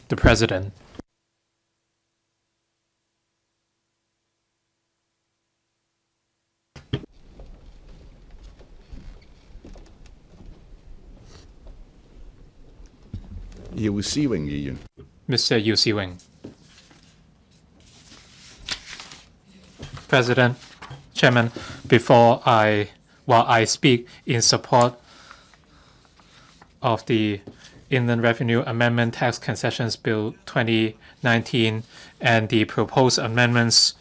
The President. Mr. Yu Si-wing. President, Chairman, while I speak in support of the Inland Revenue Amendment Tax Concessions Bill 2019 and the proposed amendments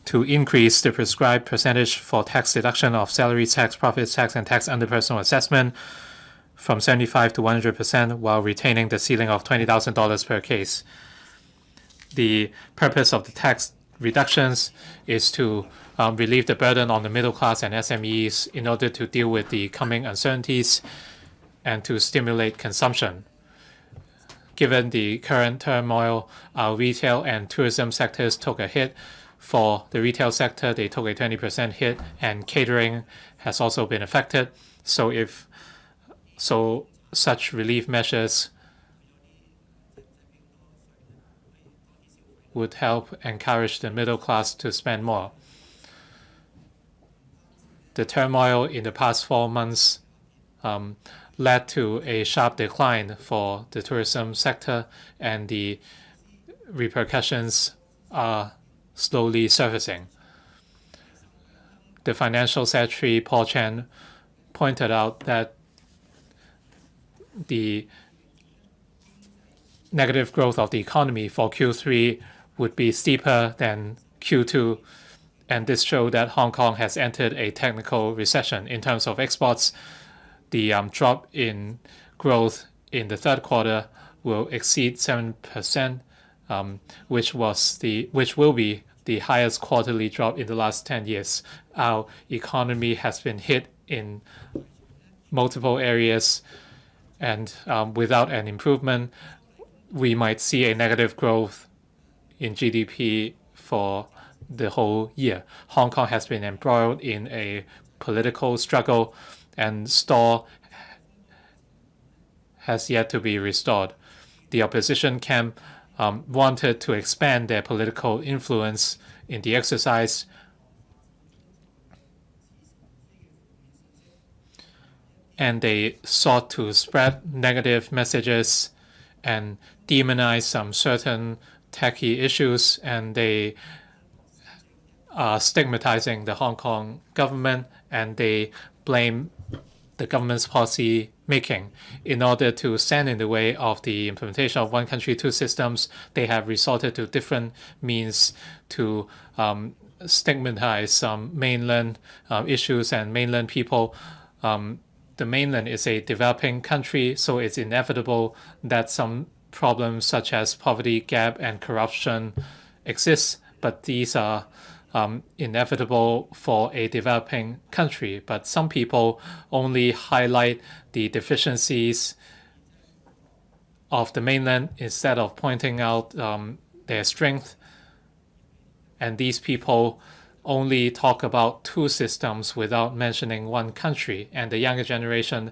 to increase the prescribed percentage for tax deduction of salary tax, profits tax, and tax under personal assessment from 75 to 100% while retaining the ceiling of $20,000 per case. The purpose of the tax reductions is to relieve the burden on the middle class and SMEs in order to deal with the coming uncertainties and to stimulate consumption. Given the current turmoil, our retail and tourism sectors took a hit. For the retail sector, they took a 20% hit, and catering has also been affected. So such relief measures would help encourage the middle class to spend more. The turmoil in the past 4 months led to a sharp decline for the tourism sector, and the repercussions are slowly surfacing. The Financial Secretary, Paul Chan, pointed out that the negative growth of the economy for Q3 would be steeper than Q2, and this showed that Hong Kong has entered a technical recession. In terms of exports, the drop in growth in the third quarter will exceed 7%, which will be the highest quarterly drop in the last 10 years. Our economy has been hit in multiple areas, and without an improvement, we might see a negative growth in GDP for the whole year. Hong Kong has been embroiled in a political struggle, and stall has yet to be restored. The opposition camp wanted to expand their political influence in the exercise, and they sought to spread negative messages and demonize some certain techie issues, and they are stigmatizing the Hong Kong government, and they blame the government's policy making. In order to stand in the way of the implementation of one country, two systems, they have resorted to different means to stigmatize some mainland issues and mainland people. The mainland is a developing country, so it's inevitable that some problems such as poverty gap and corruption exist, but these are inevitable for a developing country. But some people only highlight the deficiencies of the mainland instead of pointing out their strength. And these people only talk about two systems without mentioning one country. And the younger generation,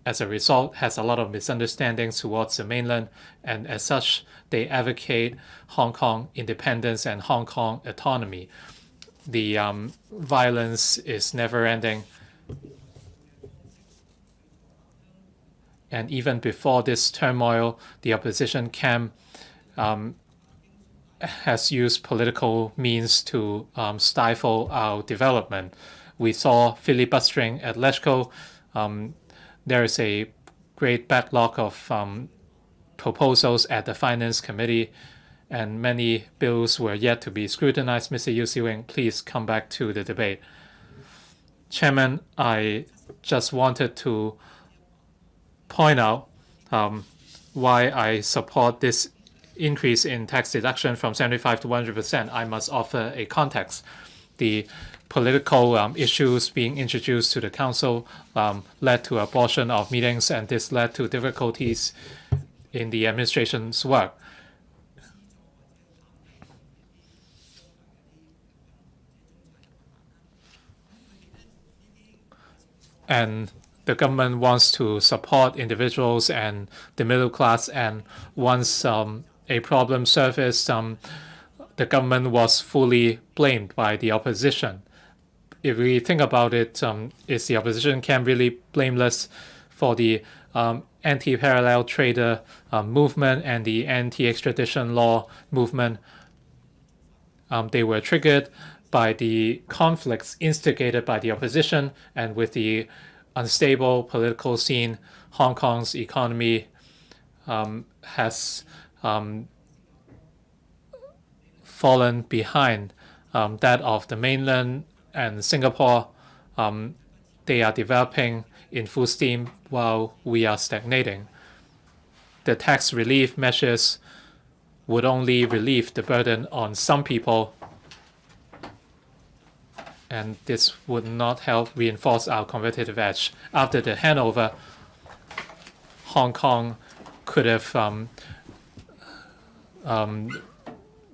as a result, has a lot of misunderstandings towards the mainland. And as such, they advocate Hong Kong independence and Hong Kong autonomy. The violence is never ending. And even before this turmoil, the opposition camp has used political means to stifle our development. We saw filibustering at LegCo. There is a great backlog of proposals at the Finance Committee, and many bills were yet to be scrutinized. Mr. Yu Si-wing, please come back to the debate. Chairman, I just wanted to point out why I support this increase in tax deduction from 75 to 100%. I must offer a context. The political issues being introduced to the council led to abortion of meetings, and this led to difficulties in the administration's work. and the government wants to support individuals and the middle class. And once a problem surfaced, the government was fully blamed by the opposition. If we think about it, is the opposition camp really blameless for the anti-parallel trader movement and the anti-extradition law movement? They were triggered by the conflicts instigated by the opposition, and with the unstable political scene, Hong Kong's economy has fallen behind that of the mainland and Singapore. They are developing in full steam while we are stagnating. The tax relief measures would only relieve the burden on some people, and this would not help reinforce our competitive edge. After the handover, Hong Kong could have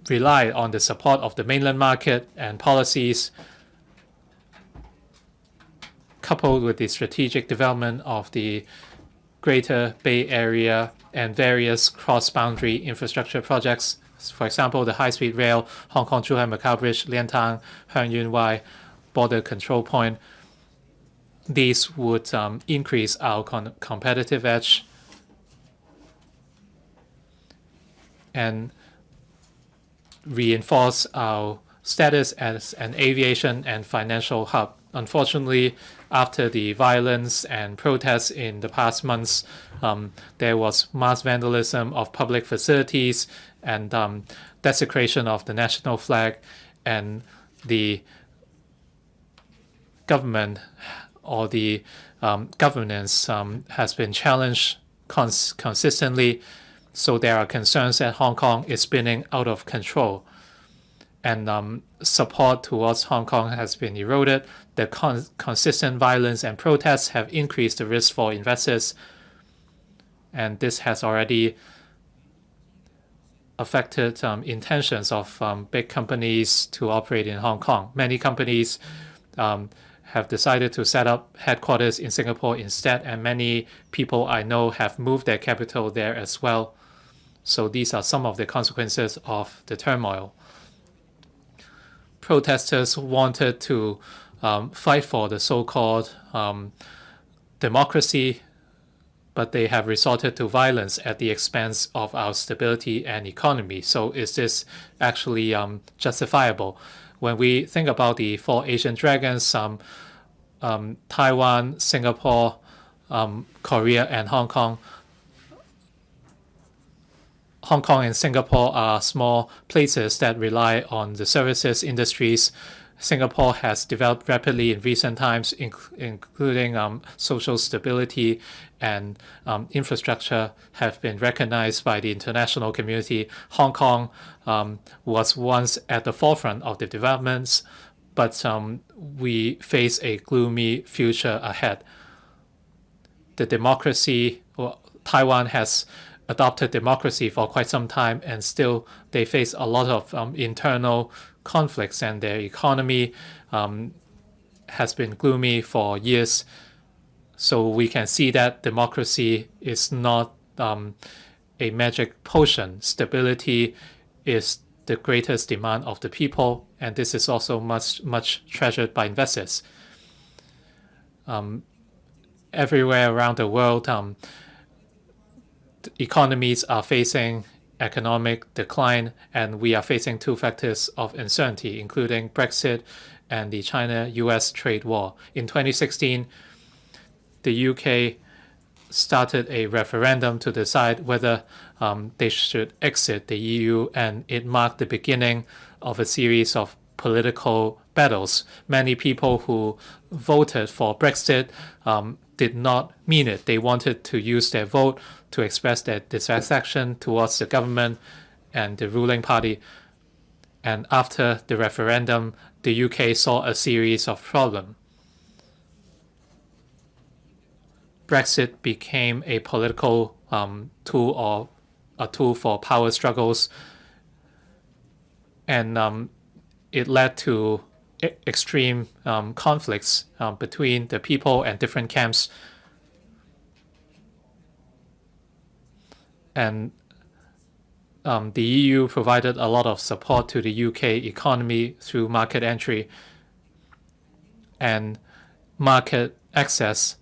relied on the support of the mainland market and policies, coupled with the strategic development of the Greater Bay Area and various cross-boundary infrastructure projects. For example, the high-speed rail, Hong Kong-Zhuhai-Macau Bridge, Liantang, Heng-Yun-Wai border control point. These would increase our competitive edge and reinforce our status as an aviation and financial hub. Unfortunately, after the violence and protests in the past months, there was mass vandalism of public facilities and desecration of the national flag, and the government or the governance has been challenged consistently. So there are concerns that Hong Kong is spinning out of control, and support towards Hong Kong has been eroded. The consistent violence and protests have increased the risk for investors, and this has already affected intentions of big companies to operate in Hong Kong. Many companies have decided to set up headquarters in Singapore instead, and many people I know have moved their capital there as well. So these are some of the consequences of the turmoil. Protesters wanted to fight for the so-called democracy, but they have resorted to violence at the expense of our stability and economy. So is this actually justifiable? When we think about the four Asian dragons, Taiwan, Singapore, Korea, and Hong Kong and Singapore are small places that rely on the services industries. Singapore has developed rapidly in recent times, including social stability and infrastructure have been recognized by the international community. Hong Kong was once at the forefront of the developments, but we face a gloomy future ahead. The democracy, Taiwan has adopted democracy for quite some time, and still they face a lot of internal conflicts, and their economy has been gloomy for years. So we can see that democracy is not a magic potion. Stability is the greatest demand of the people, and this is also much treasured by investors. Everywhere around the world, economies are facing economic decline, and we are facing two factors of uncertainty, including Brexit and the China-US trade war. In 2016, the UK started a referendum to decide whether they should exit the EU, and it marked the beginning of a series of political battles. Many people who voted for Brexit did not mean it. They wanted to use their vote to express their dissatisfaction towards the government and the ruling party. And after the referendum, the UK saw a series of problems. Brexit became a political tool, or a tool for power struggles, and it led to extreme conflicts between the people and different camps. And the EU provided a lot of support to the UK economy through market entry and market access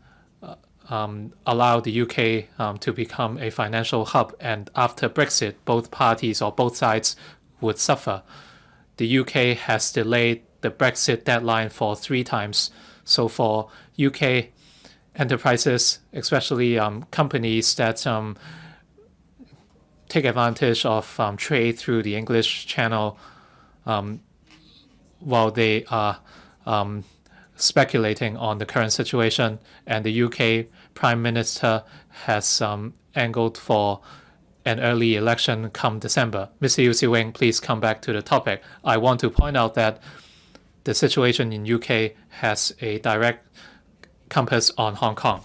allowed the UK to become a financial hub. And after Brexit, both parties or both sides would suffer. The UK has delayed the Brexit deadline for 3 times. So for UK enterprises, especially companies that take advantage of trade through the English Channel while they are speculating on the current situation, and the UK Prime Minister has angled for an early election come December. Mr. Yu Siwing, please come back to the topic. I want to point out that the situation in UK has a direct compass on Hong Kong.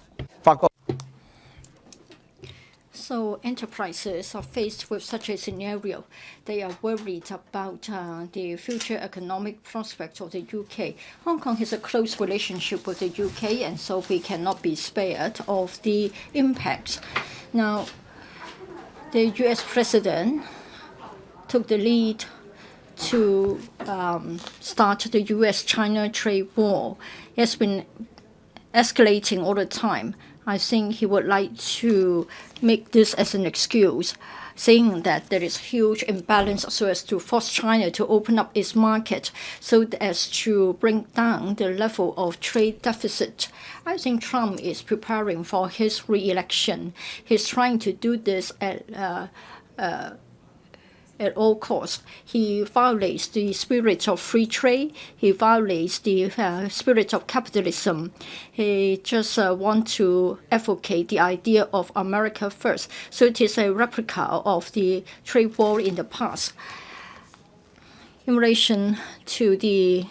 So enterprises are faced with such a scenario. They are worried about the future economic prospects of the UK. Hong Kong has a close relationship with the UK, and so we cannot be spared of the impacts. Now, the US president took the lead to start the US-China trade war. It has been escalating all the time. I think he would like to make this as an excuse, saying that there is huge imbalance so as to force China to open up its market so as to bring down the level of trade deficit. I think Trump is preparing for his re-election. He's trying to do this at all costs. He violates the spirit of free trade. He violates the spirit of capitalism. He just wants to advocate the idea of America first. So it is a replica of the trade war in the past. In relation to the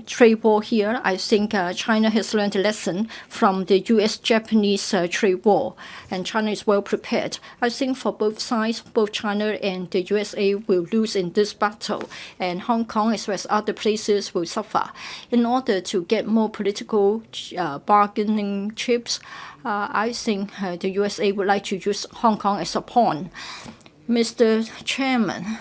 trade war here, I think China has learned a lesson from the US-Japanese trade war, and China is well prepared. I think for both sides, both China and the USA will lose in this battle, and Hong Kong as well as other places will suffer. In order to get more political bargaining chips, I think the USA would like to use Hong Kong as a pawn. Mr. Chairman,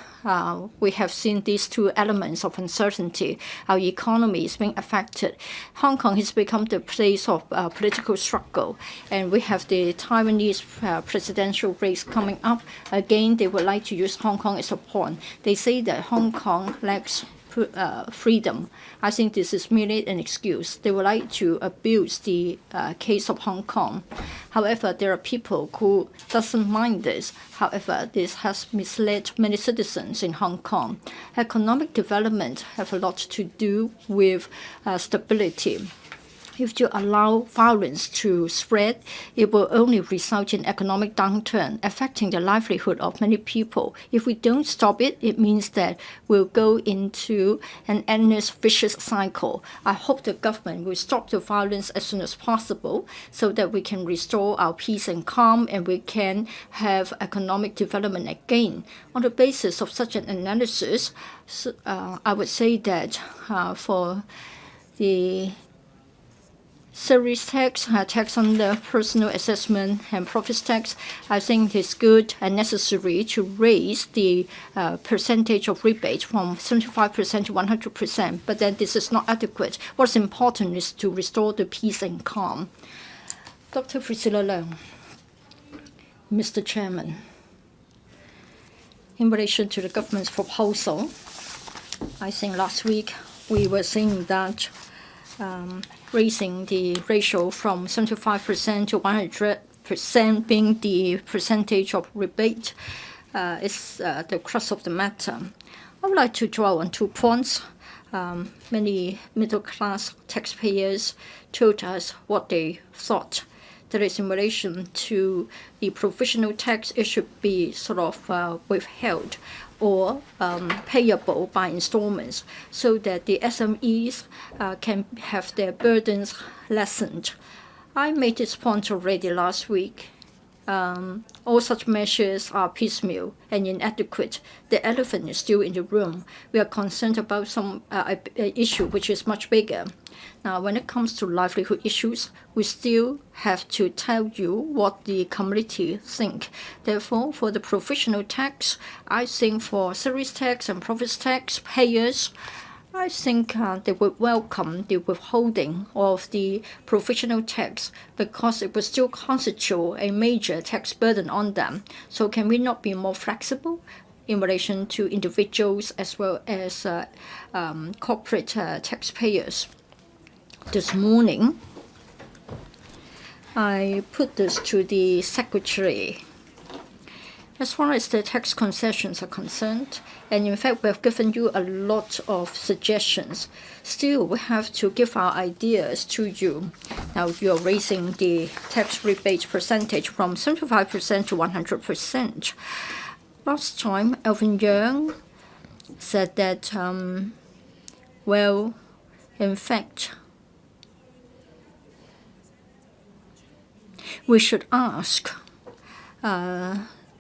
we have seen these 2 elements of uncertainty. Our economy is being affected. Hong Kong has become the place of political struggle, and we have the Taiwanese presidential race coming up. Again, they would like to use Hong Kong as a pawn. They say that Hong Kong lacks freedom. I think this is merely an excuse. They would like to abuse the case of Hong Kong. However, there are people who doesn't mind this. However, this has misled many citizens in Hong Kong. Economic development have a lot to do with stability. If you allow violence to spread, it will only result in economic downturn, affecting the livelihood of many people. If we don't stop it, it means that we'll go into an endless vicious cycle. I hope the government will stop the violence as soon as possible so that we can restore our peace and calm, and we can have economic development again. On the basis of such an analysis, I would say that for the service tax, tax on the personal assessment and profits tax, I think it is good and necessary to raise the percentage of rebate from 75% to 100%, but then this is not adequate. What's important is to restore the peace and calm. Dr. Priscilla Leung, Mr. Chairman, in relation to the government's proposal, I think last week we were saying that raising the ratio from 75% to 100% being the percentage of rebate is the crux of the matter. I would like to draw on 2 points. Many middle-class taxpayers told us what they thought. That is, in relation to the provisional tax, it should be sort of withheld or payable by installments so that the SMEs can have their burdens lessened. I made this point already last week. all such measures are piecemeal and inadequate. The elephant is still in the room. We are concerned about some issue which is much bigger. Now, when it comes to livelihood issues, we still have to tell you what the community think. Therefore, for the provisional tax, I think for service tax and profits tax payers, I think they would welcome the withholding of the provisional tax because it would still constitute a major tax burden on them. So can we not be more flexible in relation to individuals as well as corporate taxpayers? This morning, I put this to the Secretary. As far as the tax concessions are concerned, and in fact we have given you a lot of suggestions, still we have to give our ideas to you. Now you are raising the tax rebate percentage from 75% to 100%. Last time, Alvin Young said that, well, in fact, we should ask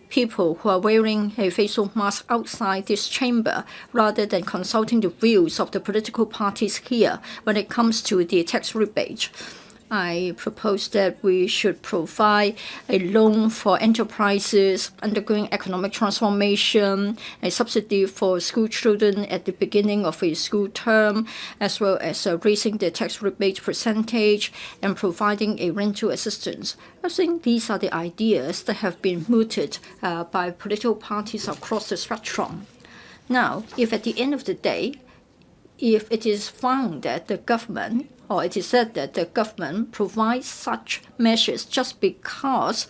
people who are wearing a facial mask outside this chamber rather than consulting the views of the political parties here when it comes to the tax rebate. I propose that we should provide a loan for enterprises undergoing economic transformation, a subsidy for school children at the beginning of a school term, as well as raising the tax rebate percentage and providing a rental assistance. I think these are the ideas that have been mooted by political parties across the spectrum. Now, if at the end of the day, if it is found that the government, or it is said that the government provides such measures just because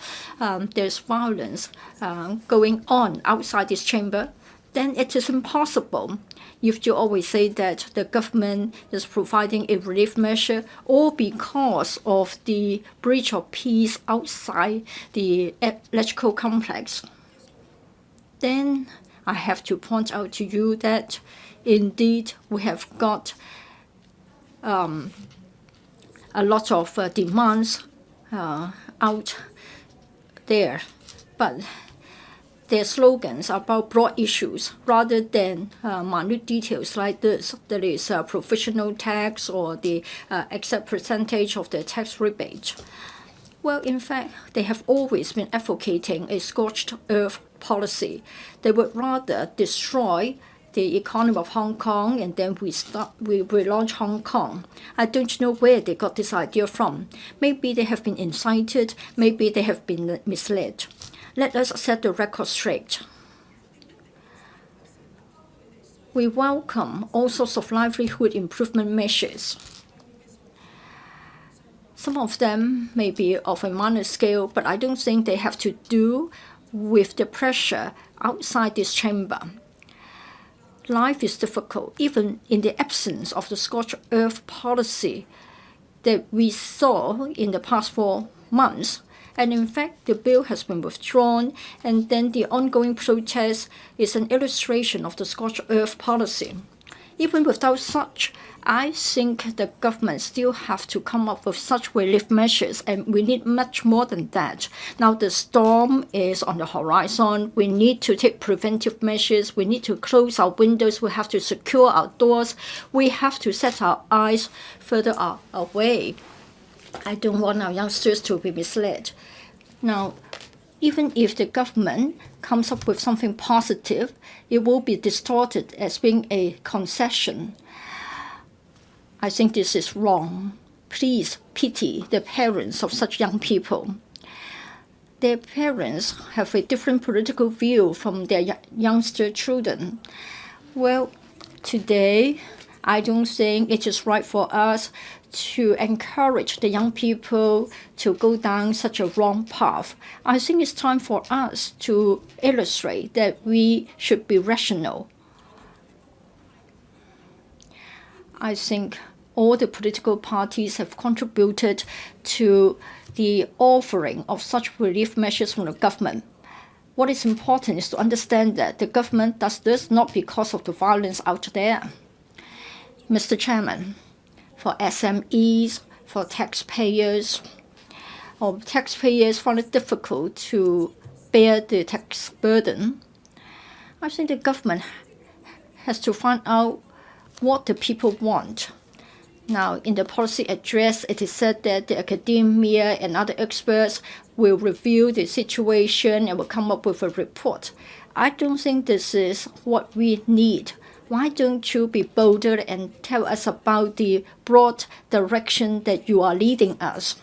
there's violence going on outside this chamber, then it is impossible. If you always say that the government is providing a relief measure or because of the breach of peace outside the electrical complex, then I have to point out to you that indeed we have got a lot of demands out there, but their slogans are about broad issues rather than minute details like this, that is provisional tax or the exact percentage of the tax rebate. Well, in fact, they have always been advocating a scorched earth policy. They would rather destroy the economy of Hong Kong and then we relaunch Hong Kong. I don't know where they got this idea from. Maybe they have been incited, maybe they have been misled. Let us set the record straight. We welcome all sorts of livelihood improvement measures. Some of them may be of a minor scale, but I don't think they have to do with the pressure outside this chamber. Life is difficult, even in the absence of the scorched earth policy that we saw in the past 4 months. And in fact, the bill has been withdrawn, and then the ongoing protest is an illustration of the scorched earth policy. Even without such, I think the government still have to come up with such relief measures, and we need much more than that. Now the storm is on the horizon. We need to take preventive measures. We need to close our windows. We have to secure our doors. We have to set our eyes further away. I don't want our youngsters to be misled. Now, even if the government comes up with something positive, it will be distorted as being a concession. I think this is wrong. Please pity the parents of such young people. Their parents have a different political view from their youngster children. Well, today, I don't think it is right for us to encourage the young people to go down such a wrong path. I think it's time for us to illustrate that we should be rational. I think all the political parties have contributed to the offering of such relief measures from the government. What is important is to understand that the government does this not because of the violence out there. Mr. Chairman, for SMEs, for taxpayers, or taxpayers find it difficult to bear the tax burden, I think the government has to find out what the people want. Now, in the policy address, it is said that the academia and other experts will review the situation and will come up with a report. I don't think this is what we need. Why don't you be bolder and tell us about the broad direction that you are leading us?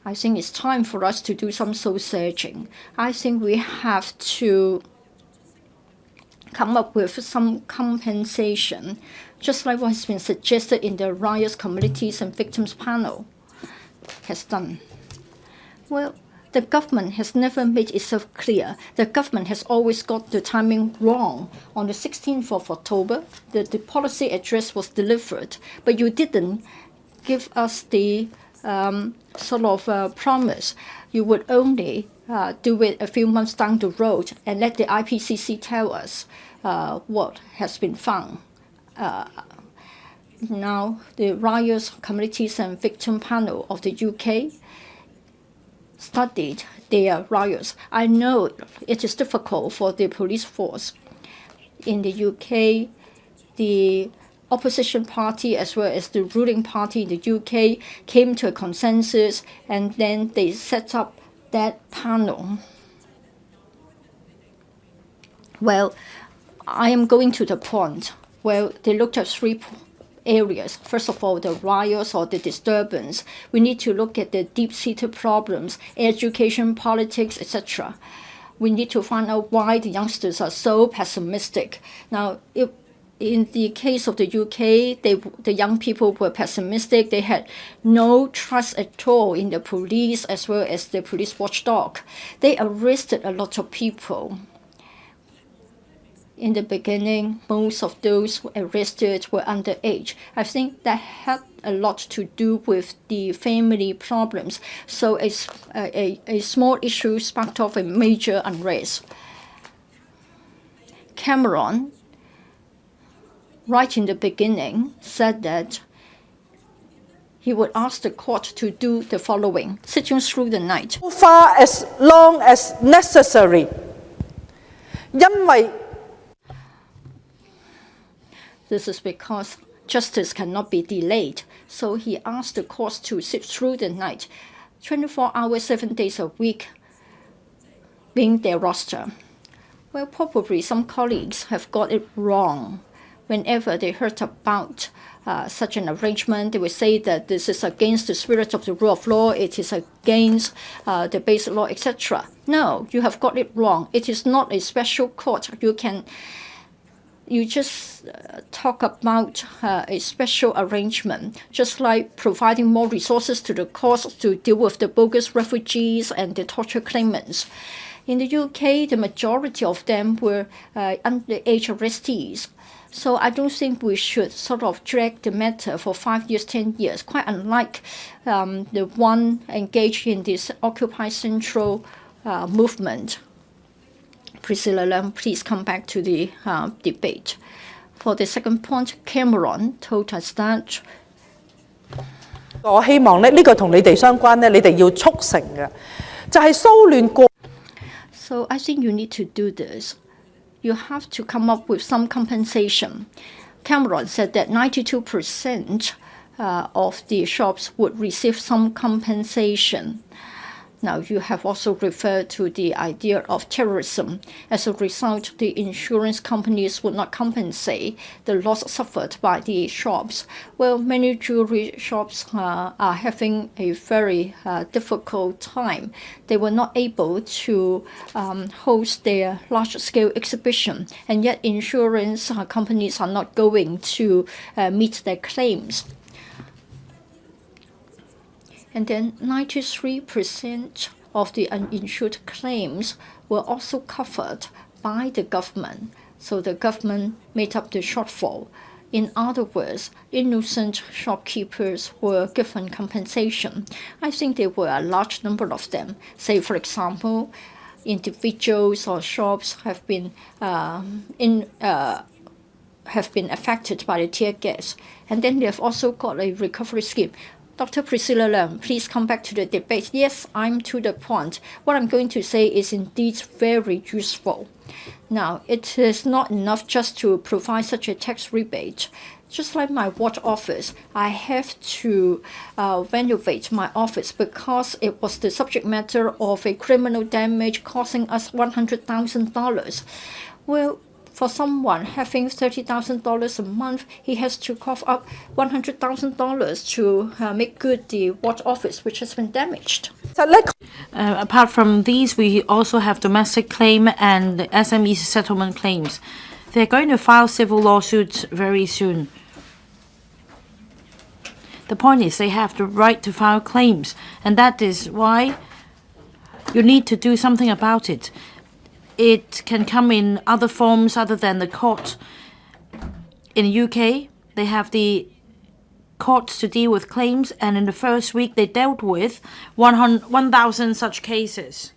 I think it's time for us to do some soul searching. I think we have to come up with some compensation, just like what has been suggested in the Riots Communities and Victims Panel has done. Well, the government has never made itself clear. The government has always got the timing wrong. On the 16th of October, the policy address was delivered, but you didn't give us the promise. You would only do it a few months down the road and let the IPCC tell us what has been found. Now, the Riots Communities and Victim Panel of the UK studied their riots. I know it is difficult for the police force. In the UK, the opposition party as well as the ruling party in the UK came to a consensus, and then they set up that panel. Well, I am going to the point. Well, they looked at three areas. First of all, the riots or the disturbance. We need to look at the deep-seated problems, education, politics, etc. We need to find out why the youngsters are so pessimistic. Now, in the case of the UK, the young people were pessimistic. They had no trust at all in the police as well as the police watchdog. They arrested a lot of people. In the beginning, most of those arrested were underage. I think that had a lot to do with the family problems. So a small issue sparked off a major unrest. Cameron, right in the beginning, said that he would ask the court to do the following: sitting through the night. So far as long as necessary. 因為 This is because justice cannot be delayed. So he asked the courts to sit through the night, 24 hours, 7 days a week, being their roster. Well, probably some colleagues have got it wrong. Whenever they heard about such an arrangement, they would say that this is against the spirit of the rule of law, it is against the basic law, etc. No, you have got it wrong. It is not a special court. You just talk about a special arrangement, just like providing more resources to the courts to deal with the bogus refugees and the torture claimants. In the UK, the majority of them were underage arrestees. So I don't think we should sort of drag the matter for 5 years, 10 years, quite unlike the one engaged in this Occupy Central movement. Priscilla Lam, please come back to the debate. For the second point, Cameron told us that 我希望呢個同你哋相關呢，你哋要促成嘅，就係騷亂過。So I think you need to do this. You have to come up with some compensation. Cameron said that 92% of the shops would receive some compensation. Now, you have also referred to the idea of terrorism. As a result, the insurance companies would not compensate the loss suffered by the shops. Well, many jewelry shops are having a very difficult time. They were not able to host their large-scale exhibition, and yet insurance companies are not going to meet their claims. And then 93% of the uninsured claims were also covered by the government. So the government made up the shortfall. In other words, innocent shopkeepers were given compensation. I think there were a large number of them. Say, for example, individuals or shops have been affected by the tear gas. And then they have also got a recovery scheme. Dr. Priscilla Leung, please come back to the debate. Yes, I'm to the point. What I'm going to say is indeed very useful. Now, it is not enough just to provide such a tax rebate. Just like my watch office, I have to renovate my office because it was the subject matter of a criminal damage costing us $100,000. Well, for someone having $30,000 a month, he has to cough up $100,000 to make good the watch office, which has been damaged. Apart from these, we also have domestic claim and SME settlement claims. They're going to file civil lawsuits very soon. The point is they have the right to file claims, and that is why you need to do something about it. It can come in other forms other than the court. In the UK, they have the courts to deal with claims, and in the first week they dealt with 1,000 such cases.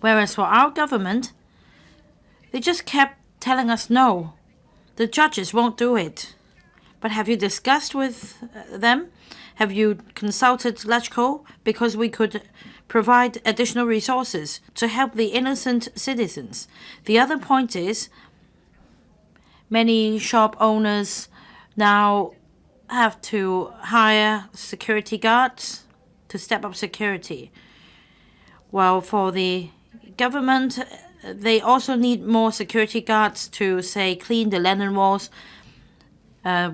Whereas for our government, they just kept telling us no, the judges won't do it. But have you discussed with them? Have you consulted LegCo? Because we could provide additional resources to help the innocent citizens. The other point is many shop owners now have to hire security guards to step up security. Well, for the government, they also need more security guards to, say, clean the linen walls.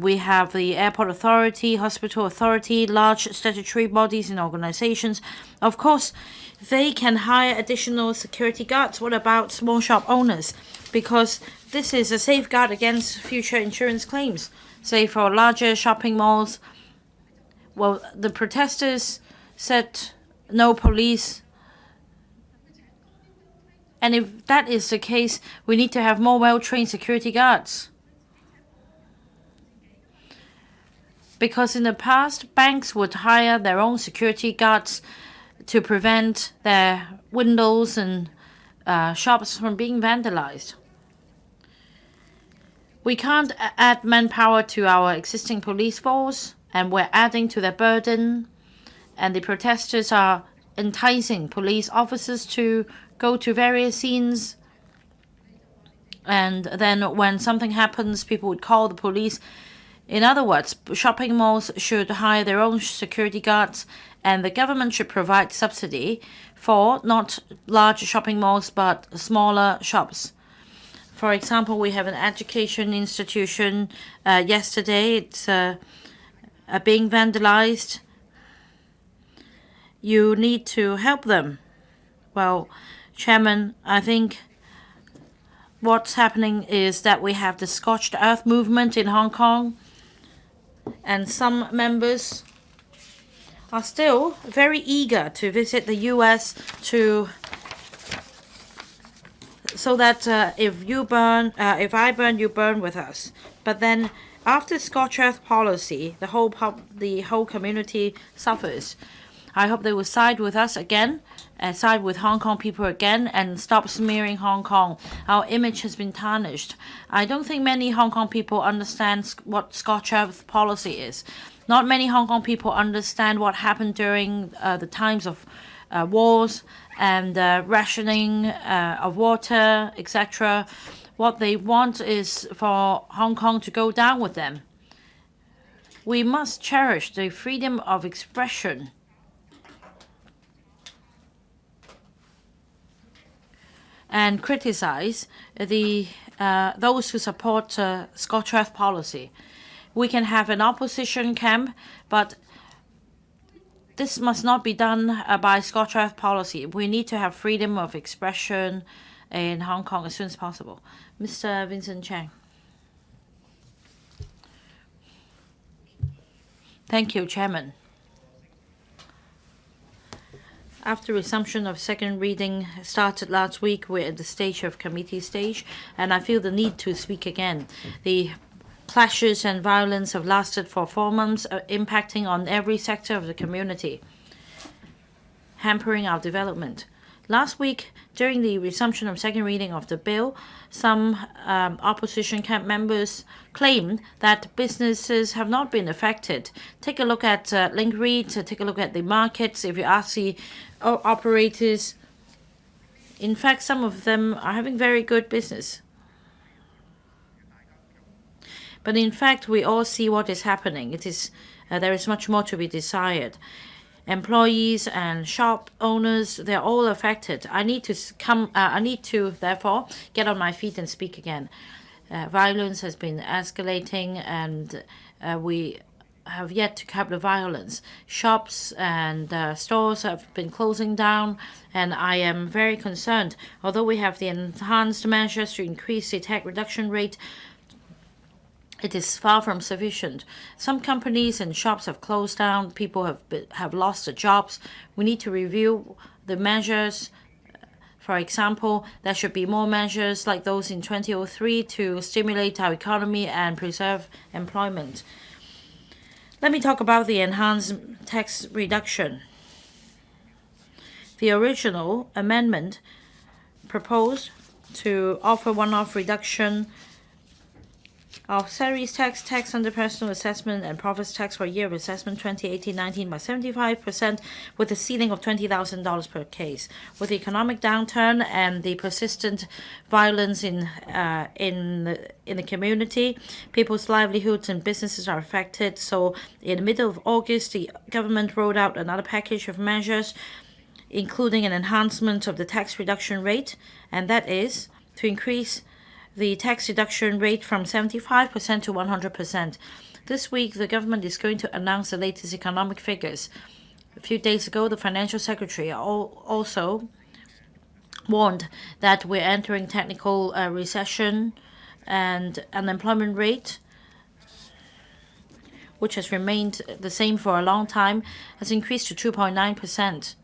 We have the airport authority, hospital authority, large statutory bodies and organizations. Of course, they can hire additional security guards. What about small shop owners? Because this is a safeguard against future insurance claims. Say for larger shopping malls, well, the protesters said no police. And if that is the case, we need to have more well-trained security guards. Because in the past, banks would hire their own security guards to prevent their windows and shops from being vandalized. We can't add manpower to our existing police force, and we're adding to their burden. And the protesters are enticing police officers to go to various scenes. And then when something happens, people would call the police. In other words, shopping malls should hire their own security guards, and the government should provide subsidy for not large shopping malls but smaller shops. For example, we have an education institution yesterday. It's being vandalized. You need to help them. Well, Chairman, I think what's happening is that we have the scorched earth movement in Hong Kong, and some members are still very eager to visit the US so that if I burn, you burn with us. But then after scorched earth policy, the whole community suffers. I hope they will side with us again, and side with Hong Kong people again, and stop smearing Hong Kong. Our image has been tarnished. I don't think many Hong Kong people understand what scorched earth policy is. Not many Hong Kong people understand what happened during the times of wars and rationing of water, etc. What they want is for Hong Kong to go down with them. We must cherish the freedom of expression. And criticize those who support scorched earth policy. We can have an opposition camp, but this must not be done by scorched earth policy. We need to have freedom of expression in Hong Kong as soon as possible. Mr. Vincent Chang. Thank you, Chairman. After resumption of second reading started last week, we're at the stage of committee stage, and I feel the need to speak again. The clashes and violence have lasted for 4 months, impacting on every sector of the community, hampering our development. Last week, during the resumption of second reading of the bill, some opposition camp members claimed that businesses have not been affected. Take a look at Link REIT, take a look at the markets. If you ask the operators, in fact, some of them are having very good business. But in fact, we all see what is happening. There is much more to be desired. Employees and shop owners, they're all affected. I need to therefore get on my feet and speak again. Violence has been escalating, and we have yet to curb the violence. Shops and stores have been closing down, and I am very concerned. Although we have the enhanced measures to increase the tax reduction rate, it is far from sufficient. Some companies and shops have closed down. People have lost their jobs. We need to review the measures. For example, there should be more measures like those in 2003 to stimulate our economy and preserve employment. Let me talk about the enhanced tax reduction. The original amendment proposed to offer one-off reduction of salaries tax, tax under personal assessment, and profits tax for year of assessment 2018-19 by 75%, with a ceiling of $20,000 per case. With the economic downturn and the persistent violence in the community, people's livelihoods and businesses are affected. So, in the middle of August, the government rolled out another package of measures, including an enhancement of the tax reduction rate, and that is to increase the tax deduction rate from 75% to 100%. This week, the government is going to announce the latest economic figures. A few days ago, the financial secretary also warned that we're entering technical recession, and unemployment rate, which has remained the same for a long time, has increased to 2.9%.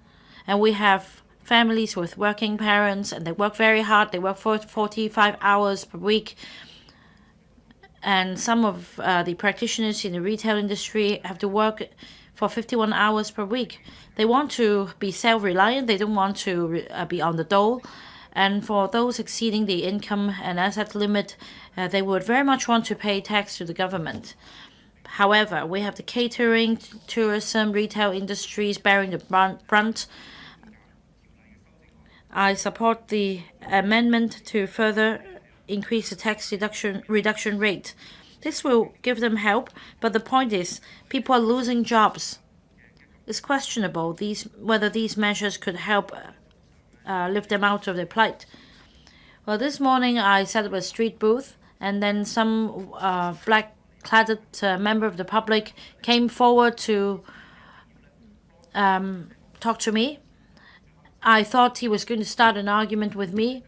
And we have families with working parents, and they work very hard. They work for 45 hours per week. And some of the practitioners in the retail industry have to work for 51 hours per week. They want to be self-reliant. They don't want to be on the dole. And for those exceeding the income and asset limit, they would very much want to pay tax to the government. However, we have the catering, tourism, retail industries bearing the brunt. I support the amendment to further increase the tax reduction rate. This will give them help, but the point is people are losing jobs. It's questionable whether these measures could help lift them out of their plight. Well, this morning I set up a street booth, and then some black-clad member of the public came forward to talk to me. I thought he was going to start an argument with me,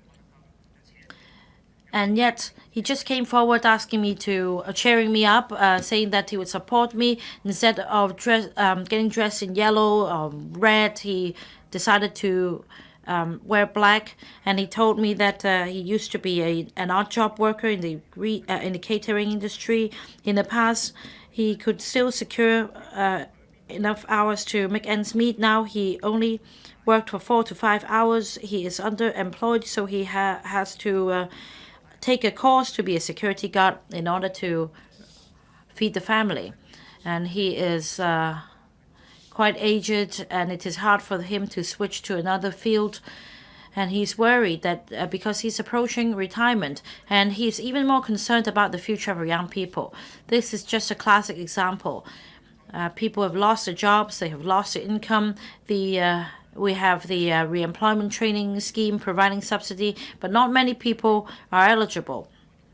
and yet he just came forward asking me to, cheering me up, saying that he would support me. Instead of getting dressed in yellow or red, he decided to wear black, and he told me that he used to be an odd job worker in the catering industry. In the past, he could still secure enough hours to make ends meet. Now he only worked for 4 to 5 hours. He is underemployed, so he has to take a course to be a security guard in order to feed the family. And he is quite aged, and it is hard for him to switch to another field. And he's worried that because he's approaching retirement, and he's even more concerned about the future of young people. This is just a classic example. People have lost their jobs, they have lost their income. We have the re-employment training scheme providing subsidy, but not many people are eligible.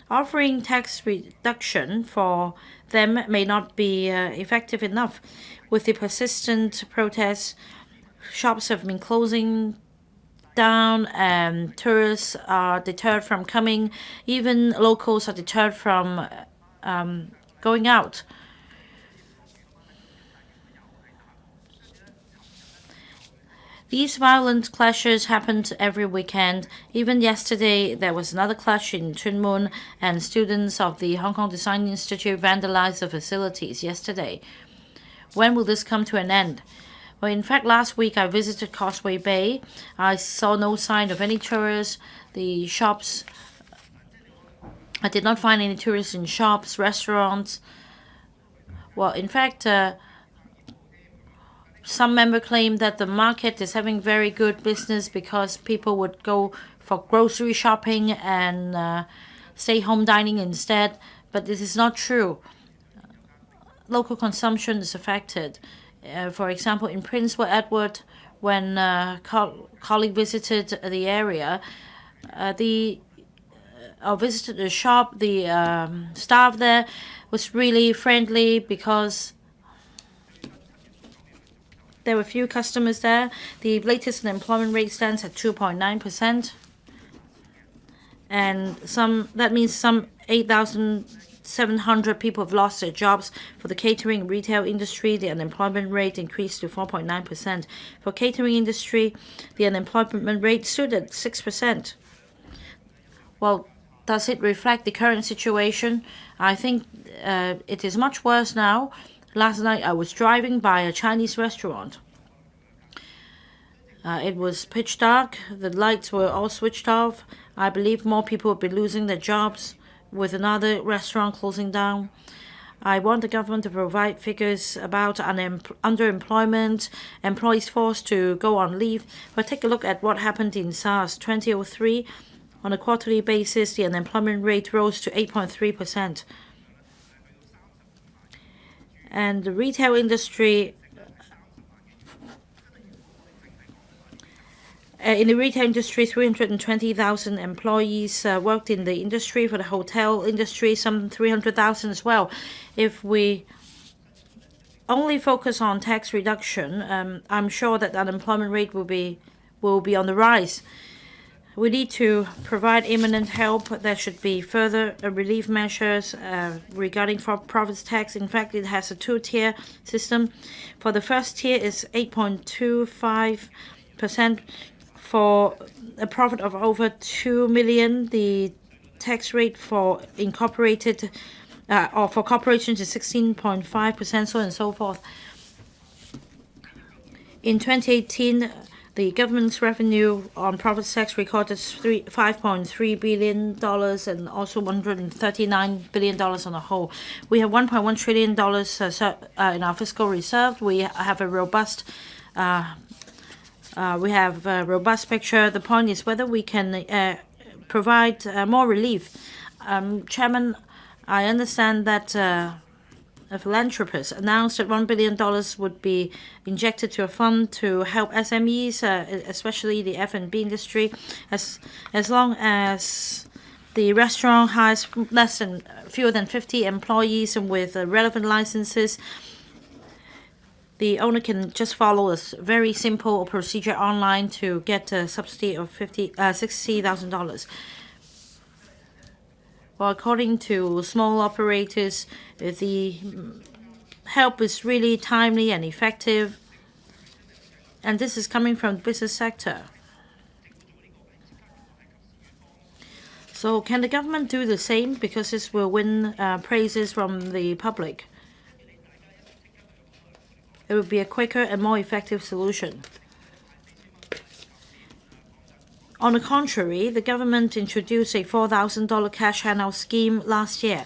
Offering tax reduction for them may not be effective enough. With the persistent protests, shops have been closing down, and tourists are deterred from coming. Even locals are deterred from going out. These violent clashes happened every weekend. Even yesterday, there was another clash in Tuen Mun, and students of the Hong Kong Design Institute vandalized the facilities yesterday. When will this come to an end? Well, in fact, last week I visited Causeway Bay. I saw no sign of any tourists. The shops, I did not find any tourists in shops, restaurants. Well, in fact, some member claim that the market is having very good business because people would go for grocery shopping and stay home dining instead. But this is not true. Local consumption is affected. For example, in Prince Edward, when colleague visited the area, visited the shop, the staff there was really friendly because there were few customers there. The latest unemployment rate stands at 2.9%, and that means some 8,700 people have lost their jobs. For the catering and retail industry, the unemployment rate increased to 4.9%. For catering industry, the unemployment rate stood at 6%. Well, does it reflect the current situation? I think it is much worse now. Last night I was driving by a Chinese restaurant. It was pitch dark. The lights were all switched off. I believe more people will be losing their jobs with another restaurant closing down. I want the government to provide figures about underemployment, employees forced to go on leave. But take a look at what happened in SARS 2003. On a quarterly basis, the unemployment rate rose to 8.3%. And the retail industry, in the retail industry, 320,000 employees worked in the industry. For the hotel industry, some 300,000 as well. If we only focus on tax reduction, I'm sure that the unemployment rate will be on the rise. We need to provide imminent help. There should be further relief measures regarding profits tax. In fact, it has a two-tier system. For the first tier is 8.25%. For a profit of over 2 million, the tax rate for incorporated or for corporations is 16.5%, so on and so forth. In 2018, the government's revenue on profit tax recorded $5.3 billion and also $139 billion on the whole. We have $1.1 trillion in our fiscal reserve. We have a robust picture. The point is whether we can provide more relief. Chairman, I understand that a philanthropist announced that $1 billion would be injected to a fund to help SMEs, especially the F&B industry, as long as the restaurant has fewer than 50 employees and with relevant licenses. The owner can just follow a very simple procedure online to get a subsidy of $60,000. Well, according to small operators, the help is really timely and effective, and this is coming from the business sector. So can the government do the same? Because this will win praises from the public. It would be a quicker and more effective solution. On the contrary, the government introduced a $4,000 cash handout scheme last year.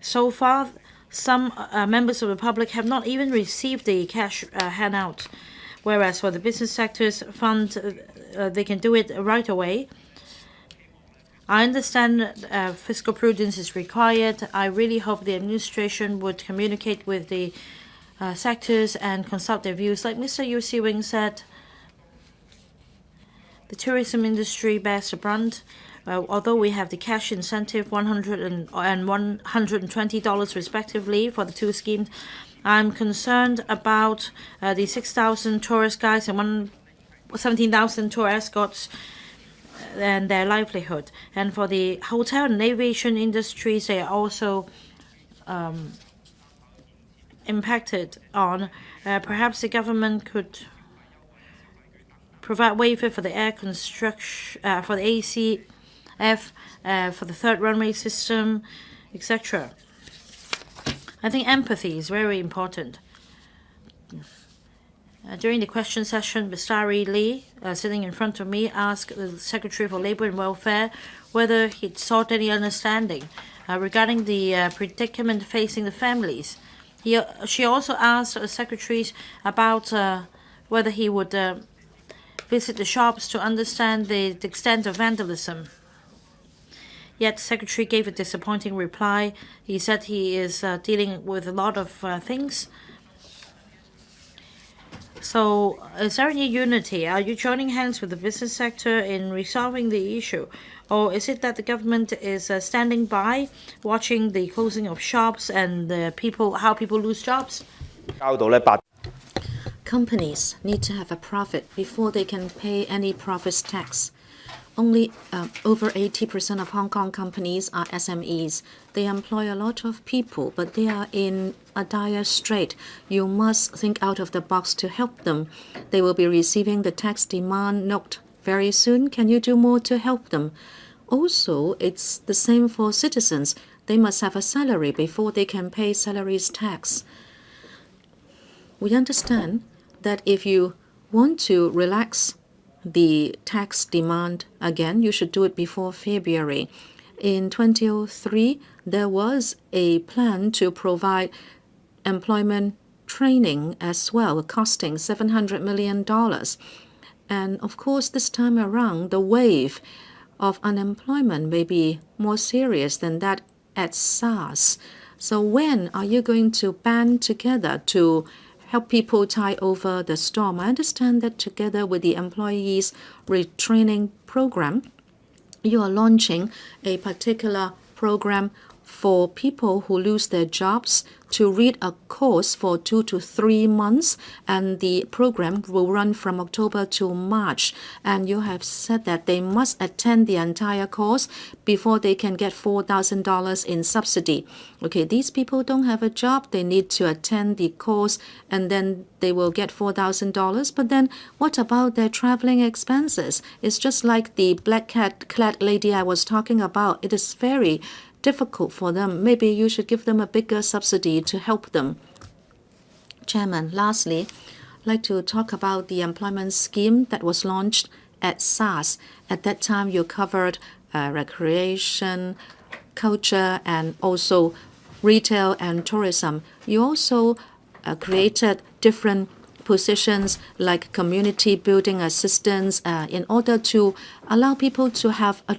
So far, some members of the public have not even received the cash handout, whereas for the business sector's fund, they can do it right away. I understand fiscal prudence is required. I really hope the administration would communicate with the sectors and consult their views. Like Mr. Yu Si-wing said, the tourism industry bears the brunt. Although we have the cash incentive, $100 and $120 respectively for the two schemes, I'm concerned about the 6,000 tourist guides and 17,000 tour escorts and their livelihood. And for the hotel and aviation industries, they are also impacted on. Perhaps the government could provide waiver for the air construction, for the ACF, for the third runway system, etc. I think empathy is very important. During the question session, Mr. Lee, sitting in front of me, asked the Secretary for Labour and Welfare whether he'd sought any understanding regarding the predicament facing the families. She also asked the secretaries about whether he would visit the shops to understand the extent of vandalism. Yet the secretary gave a disappointing reply. He said he is dealing with a lot of things. So, is there any unity? Are you joining hands with the business sector in resolving the issue? Or is it that the government is standing by, watching the closing of shops and how people lose jobs? Companies need to have a profit before they can pay any profits tax. Only over 80% of Hong Kong companies are SMEs. They employ a lot of people, but they are in a dire strait. You must think out of the box to help them. They will be receiving the tax demand note very soon. Can you do more to help them? Also, it's the same for citizens. They must have a salary before they can pay salaries tax. We understand that if you want to relax the tax demand again, you should do it before February. In 2003, there was a plan to provide employment training as well, costing $700 million. And of course, this time around, the wave of unemployment may be more serious than that at SARS. So when are you going to band together to help people tide over the storm? I understand that together with the employees retraining program, you are launching a particular program for people who lose their jobs to read a course for 2 to 3 months, and the program will run from October to March. And you have said that they must attend the entire course before they can get $4,000 in subsidy. Okay, these people don't have a job. They need to attend the course, and then they will get $4,000. But then what about their traveling expenses? It's just like the black clad lady I was talking about. It is very difficult for them. Maybe you should give them a bigger subsidy to help them. Chairman, lastly, I'd like to talk about the employment scheme that was launched at SARS. At that time, you covered recreation, culture, and also retail and tourism. You also created different positions like community building assistance in order to allow people to have a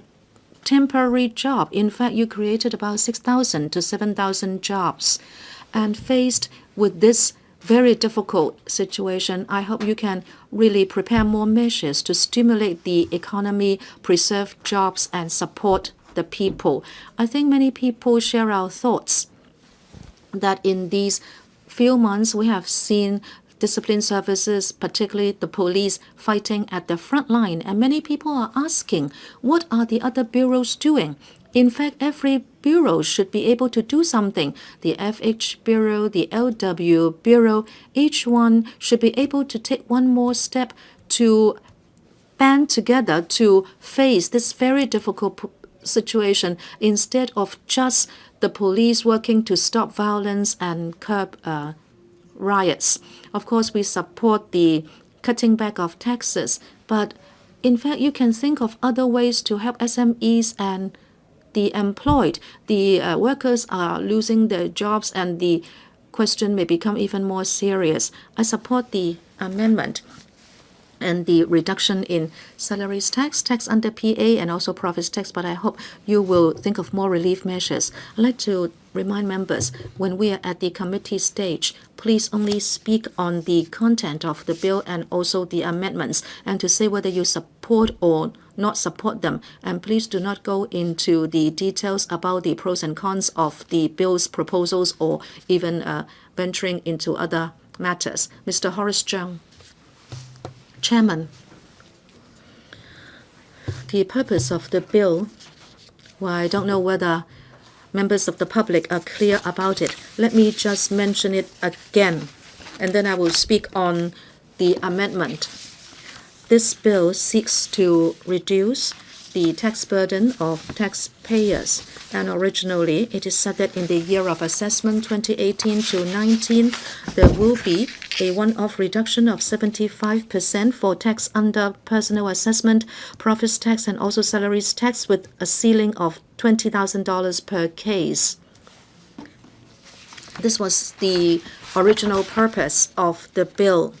temporary job. In fact, you created about 6,000 to 7,000 jobs. And faced with this very difficult situation, I hope you can really prepare more measures to stimulate the economy, preserve jobs, and support the people. I think many people share our thoughts that in these few months we have seen discipline services, particularly the police, fighting at the front line. And many people are asking, what are the other bureaus doing? In fact, every bureau should be able to do something. The FH Bureau, the LW Bureau, each one should be able to take one more step to band together to face this very difficult situation instead of just the police working to stop violence and curb riots. Of course, we support the cutting back of taxes, but in fact, you can think of other ways to help SMEs and the employed. The workers are losing their jobs, and the question may become even more serious. I support the amendment and the reduction in salaries tax under PA, and also profits tax, but I hope you will think of more relief measures. I'd like to remind members, when we are at the committee stage, please only speak on the content of the bill and also the amendments, and to say whether you support or not support them. And please do not go into the details about the pros and cons of the bill's proposals or even venturing into other matters. Mr. Horace Chung. Chairman, the purpose of the bill, well, I don't know whether members of the public are clear about it. Let me just mention it again, and then I will speak on the amendment. This bill seeks to reduce the tax burden of taxpayers. And originally, it is said that in the year of assessment 2018 to 19, there will be a one-off reduction of 75% for tax under personal assessment, profits tax, and also salaries tax, with a ceiling of $20,000 per case. This was the original purpose of the bill.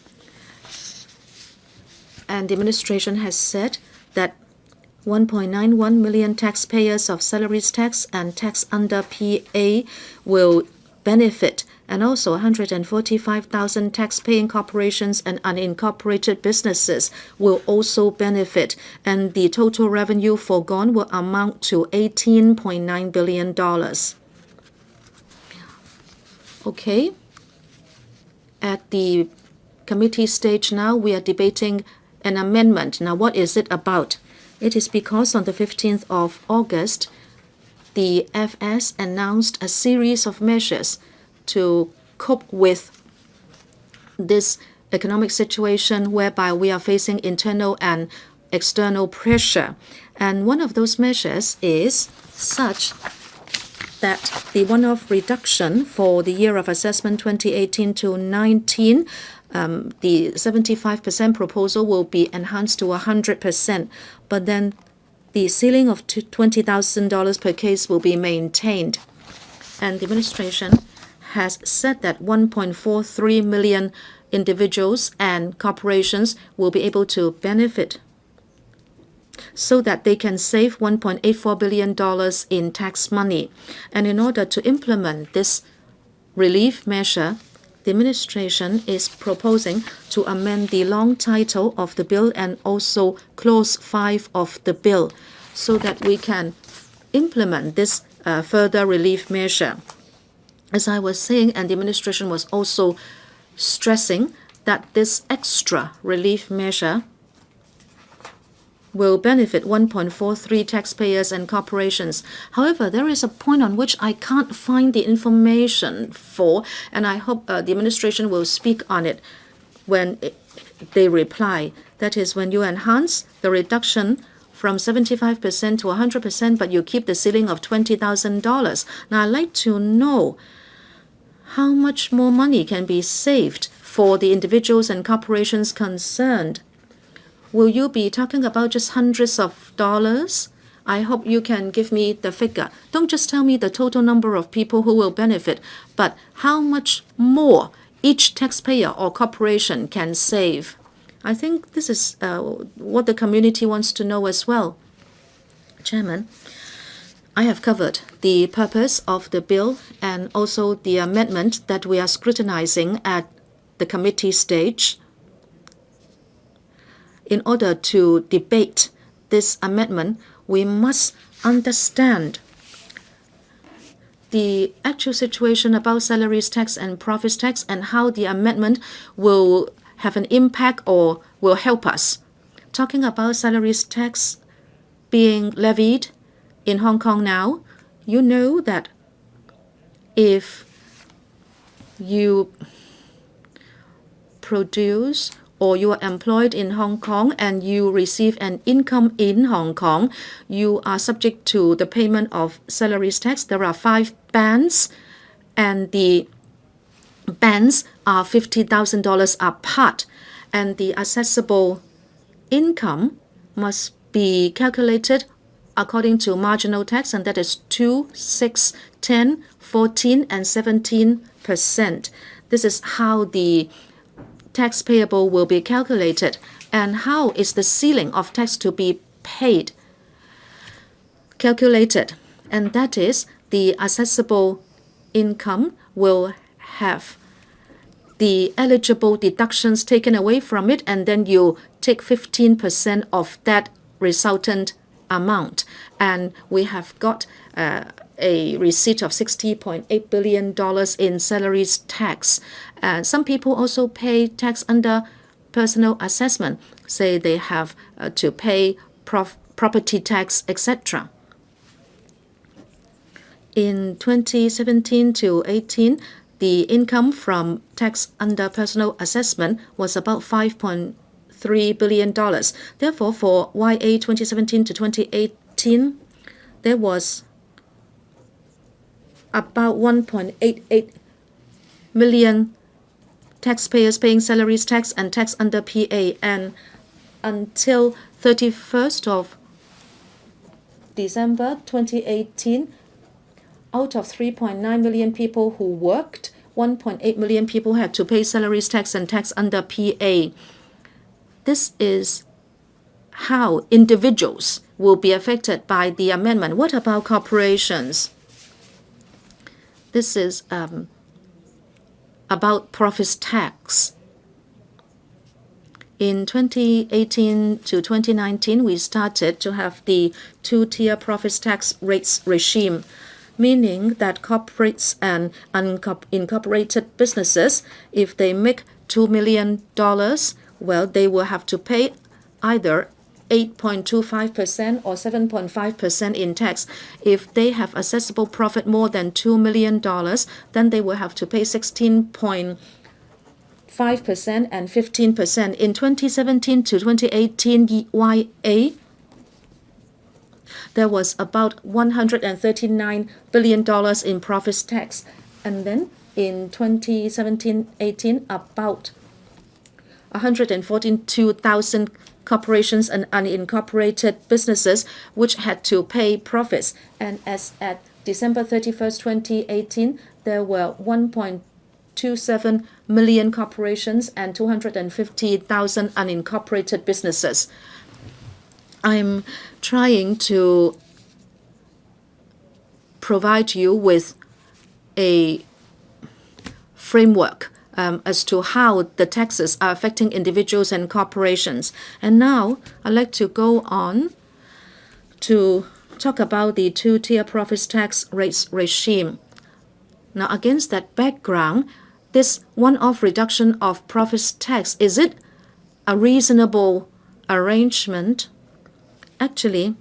And the administration has said that 1.91 million taxpayers of salaries tax and tax under PA will benefit, and also 145,000 tax-paying corporations and unincorporated businesses will also benefit, and the total revenue foregone will amount to $18.9 billion. Okay. At the committee stage now, we are debating an amendment. Now, what is it about? It is because on the 15th of August, the FS announced a series of measures to cope with this economic situation whereby we are facing internal and external pressure. And one of those measures is such that the one-off reduction for the year of assessment 2018 to 19, the 75% proposal will be enhanced to 100%, but then the ceiling of $20,000 per case will be maintained. And the administration has said that 1.43 million individuals and corporations will be able to benefit, so that they can save $1.84 billion in tax money. And in order to implement this relief measure, the administration is proposing to amend the long title of the bill and also Clause 5 of the bill, so that we can implement this further relief measure. As I was saying, and the administration was also stressing that this extra relief measure will benefit 1.43 taxpayers and corporations. However, there is a point on which I can't find the information for, and I hope the administration will speak on it when they reply. That is, when you enhance the reduction from 75% to 100%, but you keep the ceiling of $20,000. Now, I'd like to know how much more money can be saved for the individuals and corporations concerned. Will you be talking about just hundreds of dollars? I hope you can give me the figure. Don't just tell me the total number of people who will benefit, but how much more each taxpayer or corporation can save. I think this is what the community wants to know as well. Chairman, I have covered the purpose of the bill and also the amendment that we are scrutinizing at the committee stage. In order to debate this amendment, we must understand the actual situation about salaries tax and profits tax and how the amendment will have an impact or will help us. Talking about salaries tax being levied in Hong Kong now, you know that if you produce or you are employed in Hong Kong and you receive an income in Hong Kong, you are subject to the payment of salaries tax. There are 5 bands, and the bands are $50,000 apart, and the assessable income must be calculated according to marginal tax, and that is 2, 6, 10, 14, and 17%. This is how the tax payable will be calculated. And how is the ceiling of tax to be paid calculated? And that is, the assessable income will have the eligible deductions taken away from it, and then you take 15% of that resultant amount. And we have got a receipt of $60.8 billion in salaries tax. Some people also pay tax under personal assessment, say they have to pay property tax, etc. In 2017 to 18, the income from tax under personal assessment was about $5.3 $1.83 billion. Therefore, for YA 2017 to 2018, there was about 1.88 million taxpayers paying salaries tax and tax under PA, and until 31st of December 2018, out of 3.9 million people who worked, 1.8 million people had to pay salaries tax and tax under PA. This is how individuals will be affected by the amendment. What about corporations? This is about profits tax. In 2018 to 2019, we started to have the two-tier profits tax rates regime, meaning that corporates and unincorporated businesses, if they make $2 million, well, they will have to pay either 8.25% or 7.5% in tax. If they have assessable profit more than $2 million, then they will have to pay 16.5% and 15%. In 2017 to 2018 YA, there was about $139 billion in profits tax. And then in 2017-18, about 142,000 corporations and unincorporated businesses which had to pay profits. And as at December 31st, 2018, there were 1.27 million corporations and 250,000 unincorporated businesses. I'm trying to provide you with a framework as to how the taxes are affecting individuals and corporations. And now I'd like to go on to talk about the two-tier profits tax rates regime. Now, against that background, this one-off reduction of profits tax, is it a reasonable arrangement? Actually,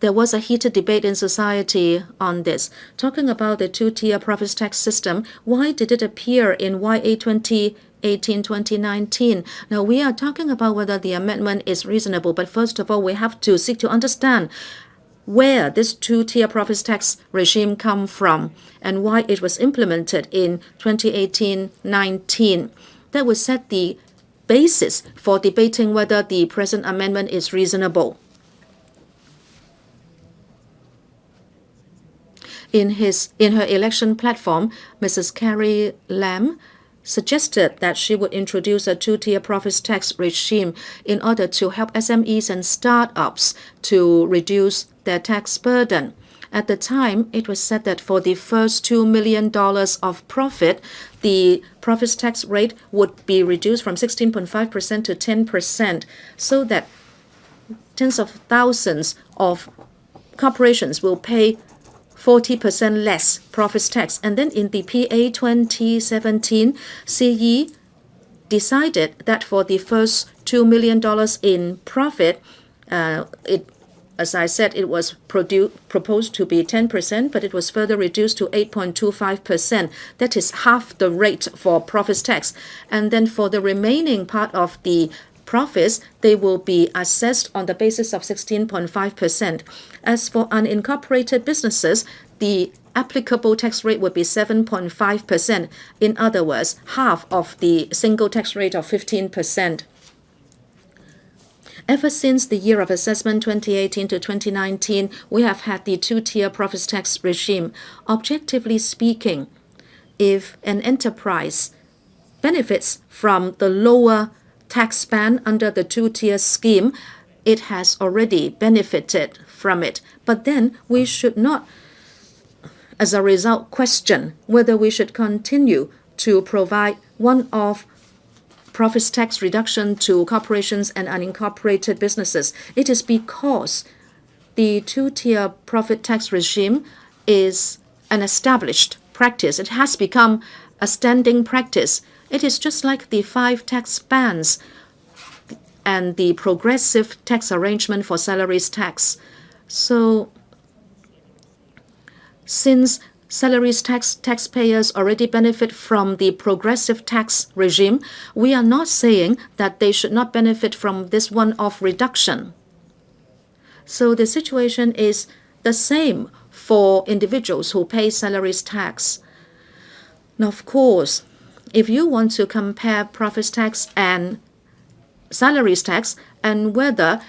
there was a heated debate in society on this. Talking about the two-tier profits tax system, why did it appear in YA 2018-2019? Now, we are talking about whether the amendment is reasonable, but first of all, we have to seek to understand where this two-tier profits tax regime come from and why it was implemented in 2018-19. That would set the basis for debating whether the present amendment is reasonable. In her election platform, Mrs. Carrie Lam suggested that she would introduce a two-tier profits tax regime in order to help SMEs and startups to reduce their tax burden. At the time, it was said that for the first $2 million of profit, the profits tax rate would be reduced from 16.5% to 10%, so that tens of thousands of corporations will pay 40% less profits tax. And then in the PA 2017, CE decided that for the first $2 million in profit, as I said, it was proposed to be 10%, but it was further reduced to 8.25%. That is half the rate for profits tax. And then for the remaining part of the profits, they will be assessed on the basis of 16.5%. As for unincorporated businesses, the applicable tax rate would be 7.5%. In other words, half of the single tax rate of 15%. Ever since the year of assessment 2018 to 2019, we have had the two-tier profits tax regime. Objectively speaking, if an enterprise benefits from the lower tax band under the two-tier scheme, it has already benefited from it. But then we should not, as a result, question whether we should continue to provide one-off profits tax reduction to corporations and unincorporated businesses. It is because the two-tier profit tax regime is an established practice. It has become a standing practice. It is just like the 5 tax bands and the progressive tax arrangement for salaries tax. So, since salaries taxpayers already benefit from the progressive tax regime. We are not saying that they should not benefit from this one-off reduction. So the situation is the same for individuals who pay salaries tax. Now, of course, if you want to compare profits tax and salaries tax, and whether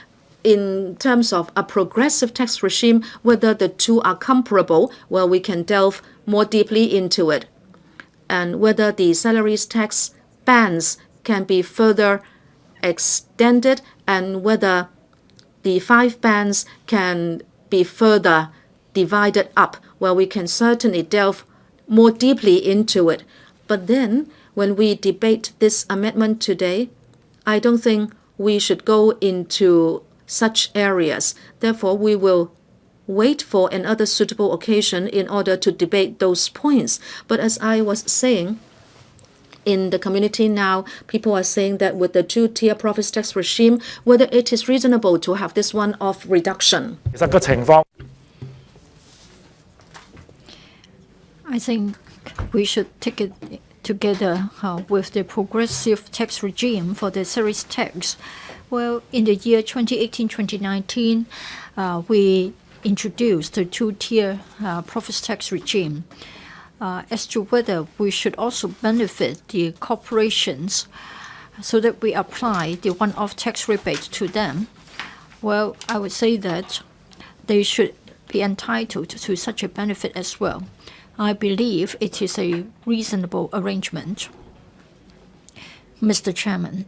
in terms of a progressive tax regime, whether the two are comparable, well, we can delve more deeply into it. And whether the salaries tax bands can be further extended, and whether the 5 bands can be further divided up, well, we can certainly delve more deeply into it. But then, when we debate this amendment today, I don't think we should go into such areas. Therefore, we will wait for another suitable occasion in order to debate those points. But as I was saying, in the community now, people are saying that with the 2-tier profits tax regime, whether it is reasonable to have this one-off reduction. I think we should take it together with the progressive tax regime for the salaries tax. Well, in the year 2018-2019, we introduced the 2-tier profits tax regime. As to whether we should also benefit the corporations so that we apply the one-off tax rebate to them, well, I would say that they should be entitled to such a benefit as well. I believe it is a reasonable arrangement. Mr. Chairman,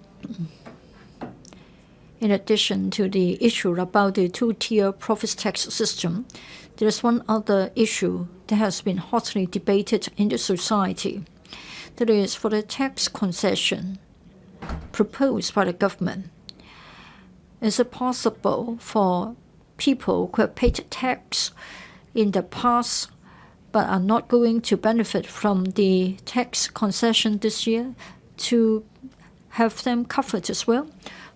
in addition to the issue about the 2-tier profits tax system, there is one other issue that has been hotly debated in the society. That is for the tax concession proposed by the government. Is it possible for people who have paid tax in the past but are not going to benefit from the tax concession this year to have them covered as well?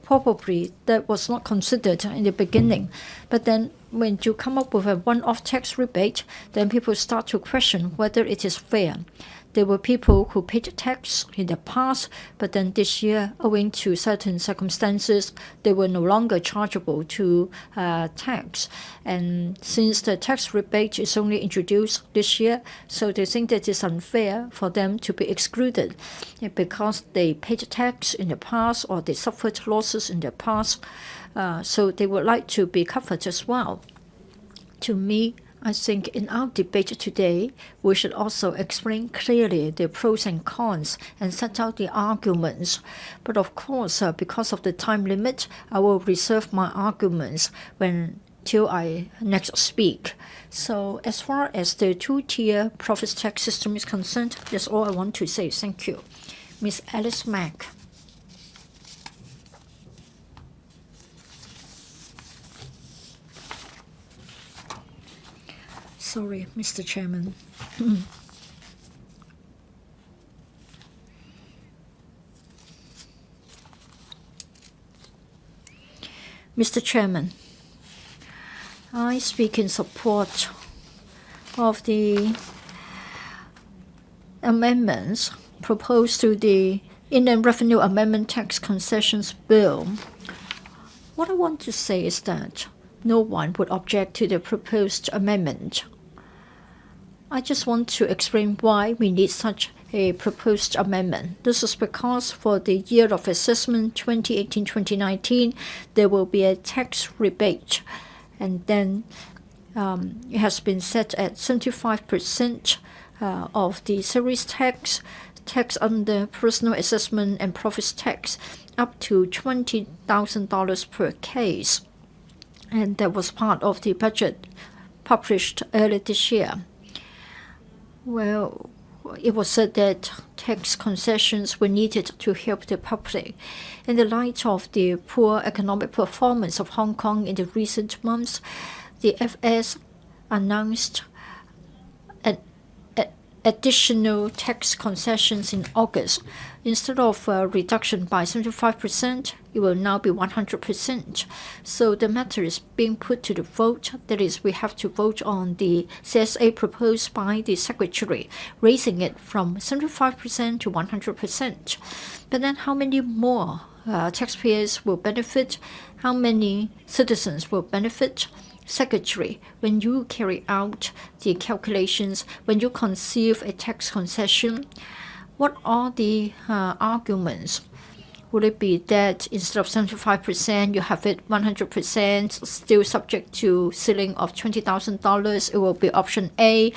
Probably that was not considered in the beginning. But then when you come up with a one-off tax rebate, then people start to question whether it is fair. There were people who paid tax in the past, but then this year, owing to certain circumstances, they were no longer chargeable to tax. And since the tax rebate is only introduced this year, so they think that it's unfair for them to be excluded because they paid tax in the past or they suffered losses in the past. So they would like to be covered as well. To me, I think in our debate today, we should also explain clearly the pros and cons and set out the arguments. But of course, because of the time limit, I will reserve my arguments till I next speak. So as far as the 2-tier profits tax system is concerned, that's all I want to say. Thank you. Ms. Alice Mack. Sorry, Mr. Chairman. Mr. Chairman, I speak in support of the amendments proposed to the Inland Revenue Amendment Tax Concessions Bill. What I want to say is that no one would object to the proposed amendment. I just want to explain why we need such a proposed amendment. This is because for the year of assessment 2018-2019, there will be a tax rebate, and then it has been set at 75% of the salaries tax under personal assessment and profits tax, up to $20,000 per case. And that was part of the budget published earlier this year. Well, it was said that tax concessions were needed to help the public. In the light of the poor economic performance of Hong Kong in the recent months, the FS announced additional tax concessions in August. Instead of a reduction by 75%, it will now be 100%. So the matter is being put to the vote. That is, we have to vote on the CSA proposed by the Secretary, raising it from 75% to 100%. But then how many more taxpayers will benefit? How many citizens will benefit? Secretary, when you carry out the calculations, when you conceive a tax concession, what are the arguments? Would it be that instead of 75%, you have it 100%, still subject to ceiling of $20,000? It will be option A.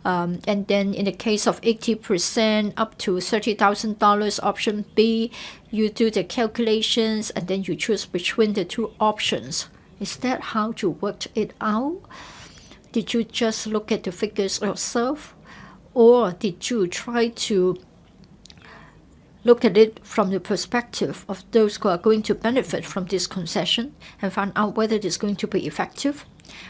And then in the case of 80%, up to $30,000, option B. You do the calculations and then you choose between the two options. Is that how you worked it out? Did you just look at the figures yourself? Or did you try to look at it from the perspective of those who are going to benefit from this concession and find out whether it is going to be effective?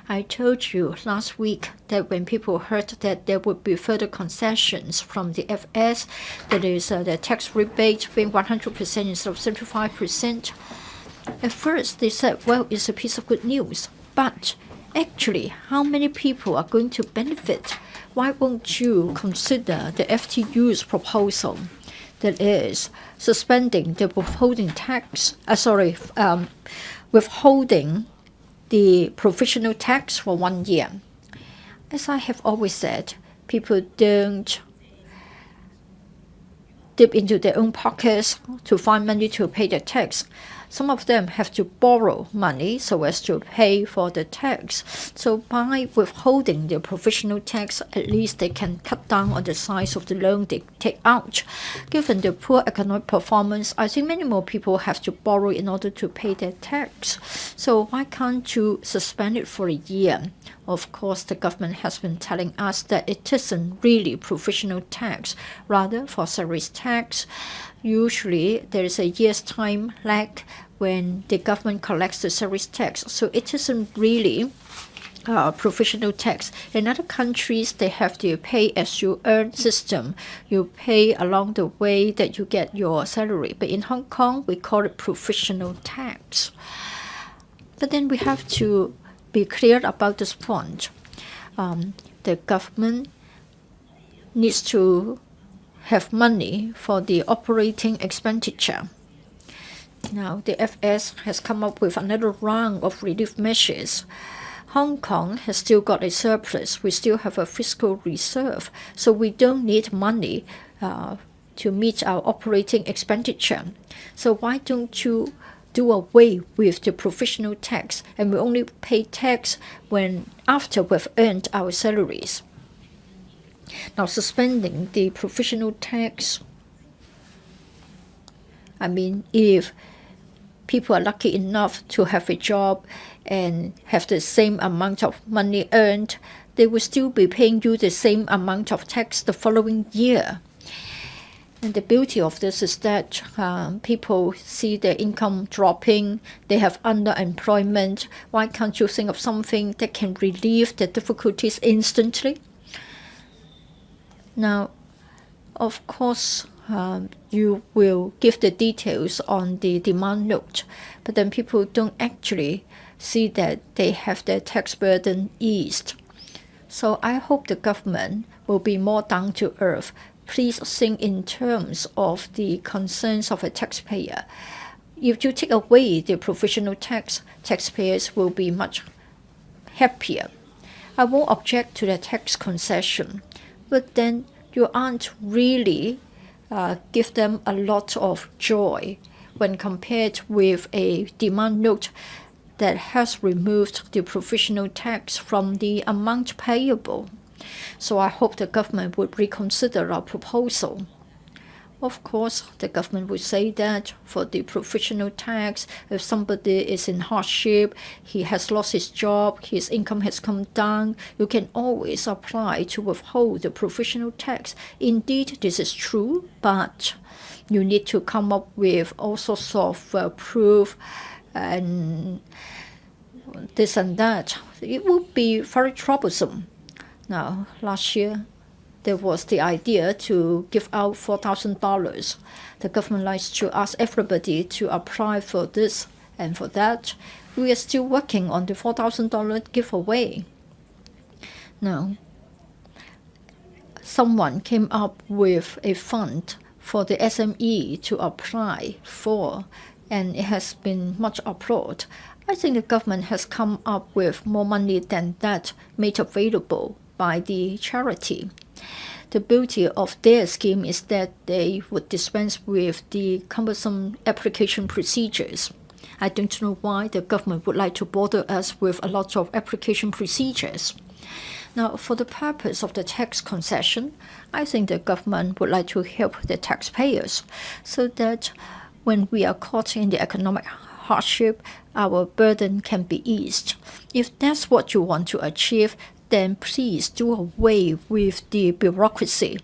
I told you last week that when people heard that there would be further concessions from the FS, that is the tax rebate being 100% instead of 75%, at first they said, well, it's a piece of good news. But actually, how many people are going to benefit? Why won't you consider the FTU's proposal? That is suspending the withholding the provisional tax for 1 year. As I have always said, people don't dip into their own pockets to find money to pay the tax. Some of them have to borrow money so as to pay for the tax. So by withholding the provisional tax, at least they can cut down on the size of the loan they take out. Given the poor economic performance, I think many more people have to borrow in order to pay their tax. So why can't you suspend it for a year? Of course, the government has been telling us that it isn't really provisional tax, rather for salaries tax. Usually, there is a year's time lag when the government collects the salaries tax, so it isn't really provisional tax. In other countries, they have the pay-as-you-earn system. You pay along the way that you get your salary. But in Hong Kong, we call it provisional tax. But then we have to be clear about this point. The government needs to have money for the operating expenditure. Now, the FS has come up with another round of relief measures. Hong Kong has still got a surplus. We still have a fiscal reserve, so we don't need money to meet our operating expenditure. So why don't you do away with the provisional tax, and we only pay tax after we've earned our salaries? Now, suspending the provisional tax, I mean, if people are lucky enough to have a job and have the same amount of money earned, they will still be paying you the same amount of tax the following year. And the beauty of this is that people see their income dropping, they have underemployment. Why can't you think of something that can relieve the difficulties instantly? Now, of course, you will give the details on the demand note, but then people don't actually see that they have their tax burden eased. So I hope the government will be more down to earth. Please think in terms of the concerns of a taxpayer. If you take away the provisional tax, taxpayers will be much happier. I won't object to the tax concession, but then you aren't really give them a lot of joy when compared with a demand note that has removed the provisional tax from the amount payable. So I hope the government would reconsider our proposal. Of course, the government would say that for the provisional tax, if somebody is in hardship, he has lost his job, his income has come down, you can always apply to withhold the provisional tax. Indeed, this is true, but you need to come up with all sorts of proof and this and that. It would be very troublesome. Now, last year, there was the idea to give out $4,000. The government likes to ask everybody to apply for this and for that. We are still working on the $4,000 giveaway. Now, someone came up with a fund for the SME to apply for, and it has been much applauded. I think the government has come up with more money than that made available by the charity. The beauty of their scheme is that they would dispense with the cumbersome application procedures. I don't know why the government would like to bother us with a lot of application procedures. Now, for the purpose of the tax concession, I think the government would like to help the taxpayers so that when we are caught in the economic hardship, our burden can be eased. If that's what you want to achieve, then please do away with the bureaucracy.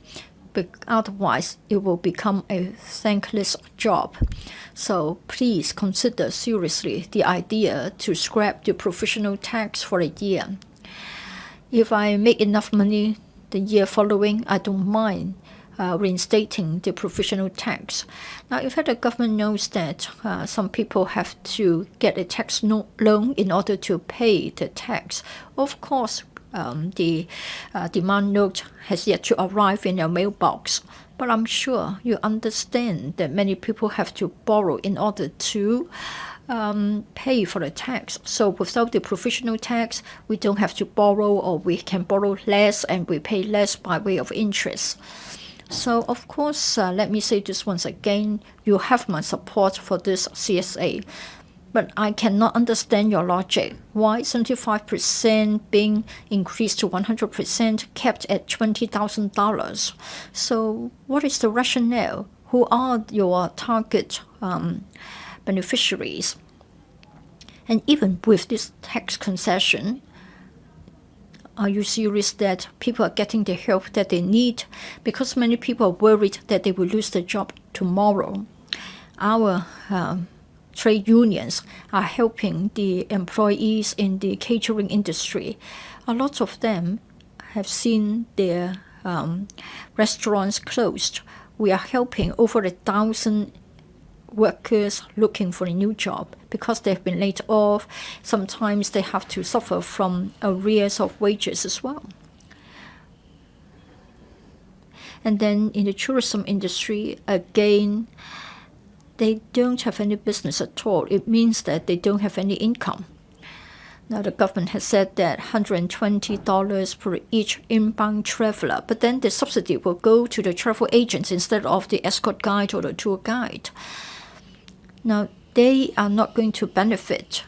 But otherwise, it will become a thankless job. So please consider seriously the idea to scrap the provisional tax for a year. If I make enough money the year following, I don't mind reinstating the provisional tax. Now, in fact, the government knows that some people have to get a tax loan in order to pay the tax. Of course, the demand note has yet to arrive in your mailbox, but I'm sure you understand that many people have to borrow in order to pay for the tax. So without the provisional tax, we don't have to borrow, or we can borrow less and we pay less by way of interest. So of course, let me say this once again, you have my support for this CSA. But I cannot understand your logic. Why 75% being increased to 100%, kept at $20,000? So what is the rationale? Who are your target beneficiaries? And even with this tax concession, are you serious that people are getting the help that they need? Because many people are worried that they will lose their job tomorrow. Our trade unions are helping the employees in the catering industry. A lot of them have seen their restaurants closed. We are helping over 1,000 workers looking for a new job because they've been laid off. Sometimes they have to suffer from arrears of wages as well. And then in the tourism industry, again, they don't have any business at all. It means that they don't have any income. Now, the government has said that $120 per each inbound traveler, but then the subsidy will go to the travel agents instead of the escort guide or the tour guide. Now, they are not going to benefit.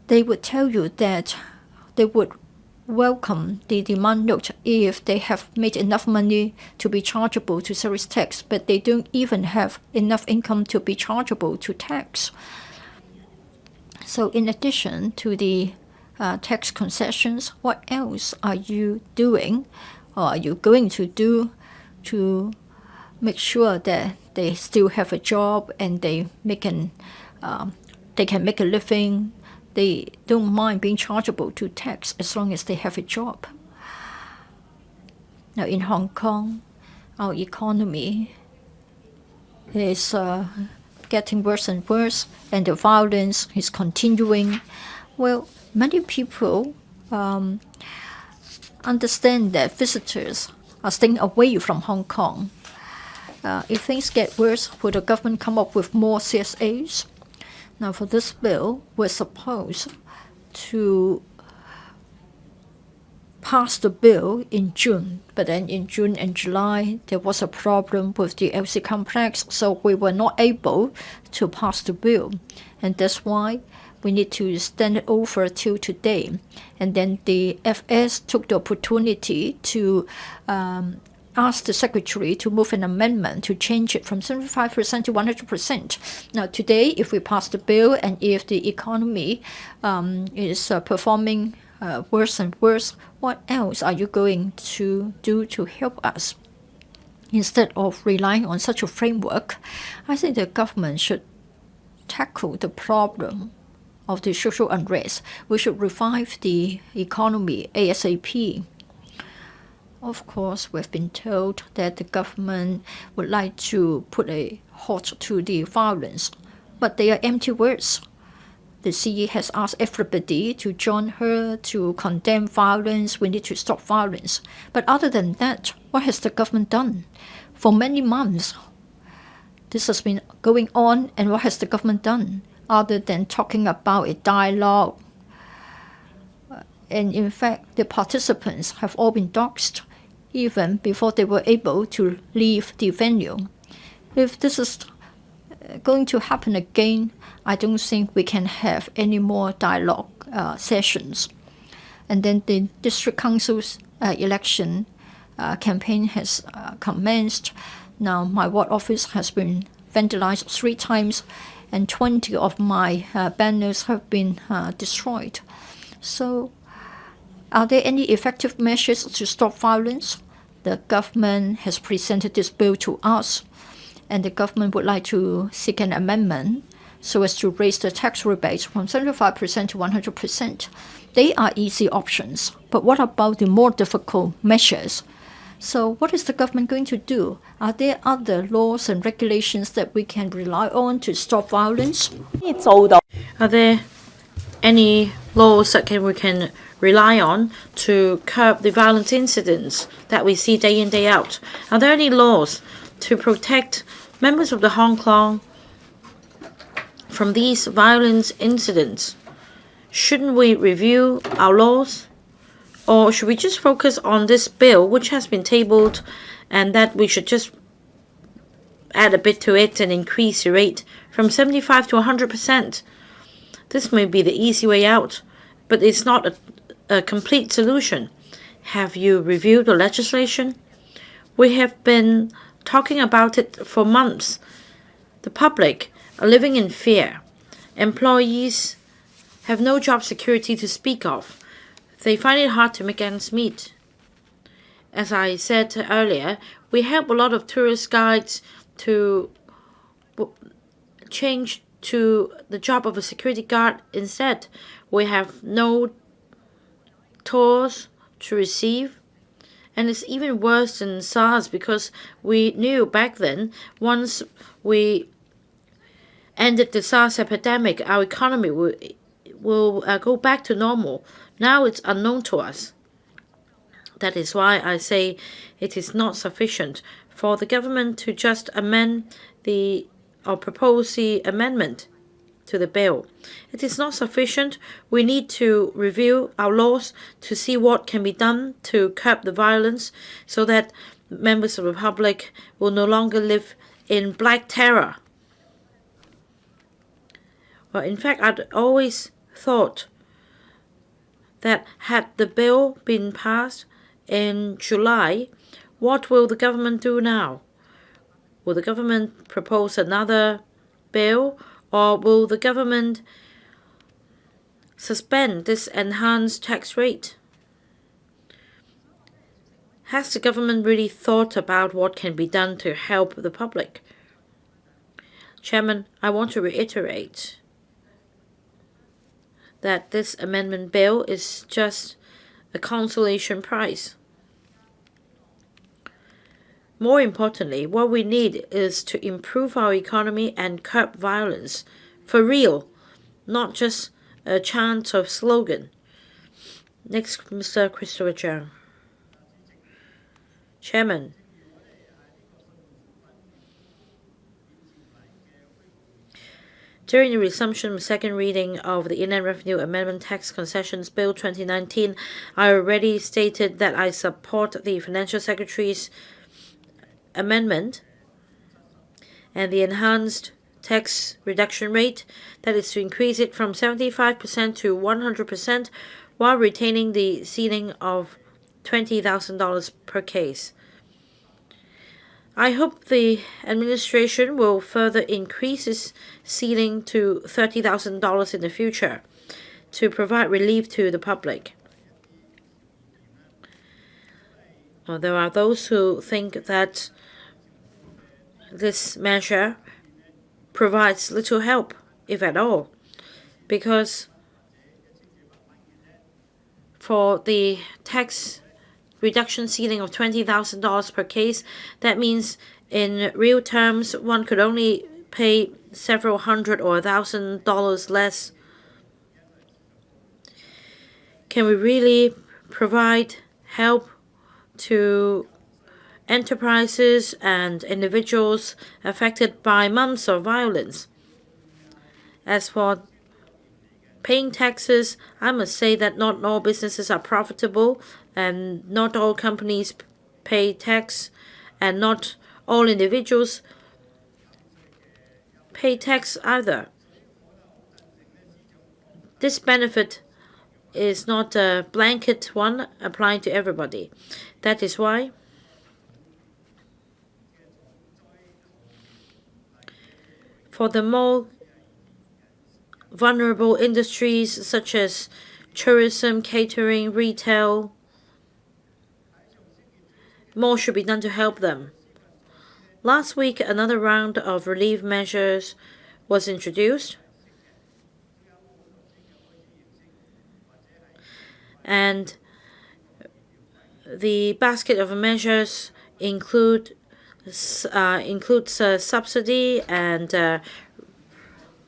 They would tell you that they would welcome the demand note if they have made enough money to be chargeable to service tax, but they don't even have enough income to be chargeable to tax. So in addition to the tax concessions, what else are you doing or are you going to do to make sure that they still have a job and they can make a living? They don't mind being chargeable to tax as long as they have a job. Now in Hong Kong, our economy is getting worse and worse, and the violence is continuing. Well, many people understand that visitors are staying away from Hong Kong. If things get worse, will the government come up with more CSAs? Now, for this bill, we're supposed to pass the bill in June, but then in June and July, there was a problem with the LC complex, so we were not able to pass the bill. And that's why we need to stand it over till today. And then the FS took the opportunity to asked the Secretary to move an amendment to change it from 75% to 100%. Now, today, if we pass the bill and if the economy is performing worse and worse, what else are you going to do to help us? Instead of relying on such a framework, I think the government should tackle the problem of the social unrest. We should revive the economy ASAP. Of course, we've been told that the government would like to put a halt to the violence, but they are empty words. The CE has asked everybody to join her to condemn violence. We need to stop violence. But other than that, what has the government done? For many months, this has been going on, and what has the government done other than talking about a dialogue? And in fact, the participants have all been doxxed even before they were able to leave the venue. If this is going to happen again, I don't think we can have any more dialogue sessions. And then the district council's election campaign has commenced. Now my ward office has been vandalized 3 times, and 20 of my banners have been destroyed. So are there any effective measures to stop violence? The government has presented this bill to us, and the government would like to seek an amendment so as to raise the tax rebates from 75% to 100%. They are easy options, but what about the more difficult measures? So what is the government going to do? Are there other laws and regulations that we can rely on to stop violence? Are there any laws that we can rely on to curb the violent incidents that we see day in, day out? Are there any laws to protect members of the Hong Kong from these violent incidents? Shouldn't we review our laws? Or should we just focus on this bill which has been tabled, and that we should just add a bit to it and increase the rate from 75 to 100%? This may be the easy way out, but it's not a complete solution. Have you reviewed the legislation? We have been talking about it for months. The public are living in fear. Employees have no job security to speak of. They find it hard to make ends meet. As I said earlier, we help a lot of tourist guides to change to the job of a security guard instead. We have no tours to receive. And it's even worse than SARS, because we knew back then, once we ended the SARS epidemic, our economy will go back to normal. Now it's unknown to us. That is why I say it is not sufficient for the government to just amend or propose the amendment to the bill. It is not sufficient. We need to review our laws to see what can be done to curb the violence, so that members of the public will no longer live in black terror. Well, in fact, I'd always thought that had the bill been passed in July, what will the government do now? Will the government propose another bill, or will the government suspend this enhanced tax rate? Has the government really thought about what can be done to help the public? Chairman, I want to reiterate that this amendment bill is just a consolation prize. More importantly, what we need is to improve our economy and curb violence for real, not just a chant of slogan. Next, Mr. Christopher Cheung. Chairman, during the resumption of second reading of the Inland Revenue Amendment Tax Concessions Bill 2019, I already stated that I support the Financial Secretary's amendment and the enhanced tax reduction rate, that is to increase it from 75% to 100% while retaining the ceiling of $20,000 per case. I hope the administration will further increase its ceiling to $30,000 in the future to provide relief to the public. Well, there are those who think that this measure provides little help, if at all. because for the tax reduction ceiling of $20,000 per case, that means in real terms one could only pay several hundred or $1,000 less. Can we really provide help to enterprises and individuals affected by months of violence? As for paying taxes, I must say that not all businesses are profitable and not all companies pay tax and not all individuals pay tax either. This benefit is not a blanket one applying to everybody. That is why for the more vulnerable industries such as tourism, catering, retail, more should be done to help them. Last week, another round of relief measures was introduced, and the basket of measures includes subsidy and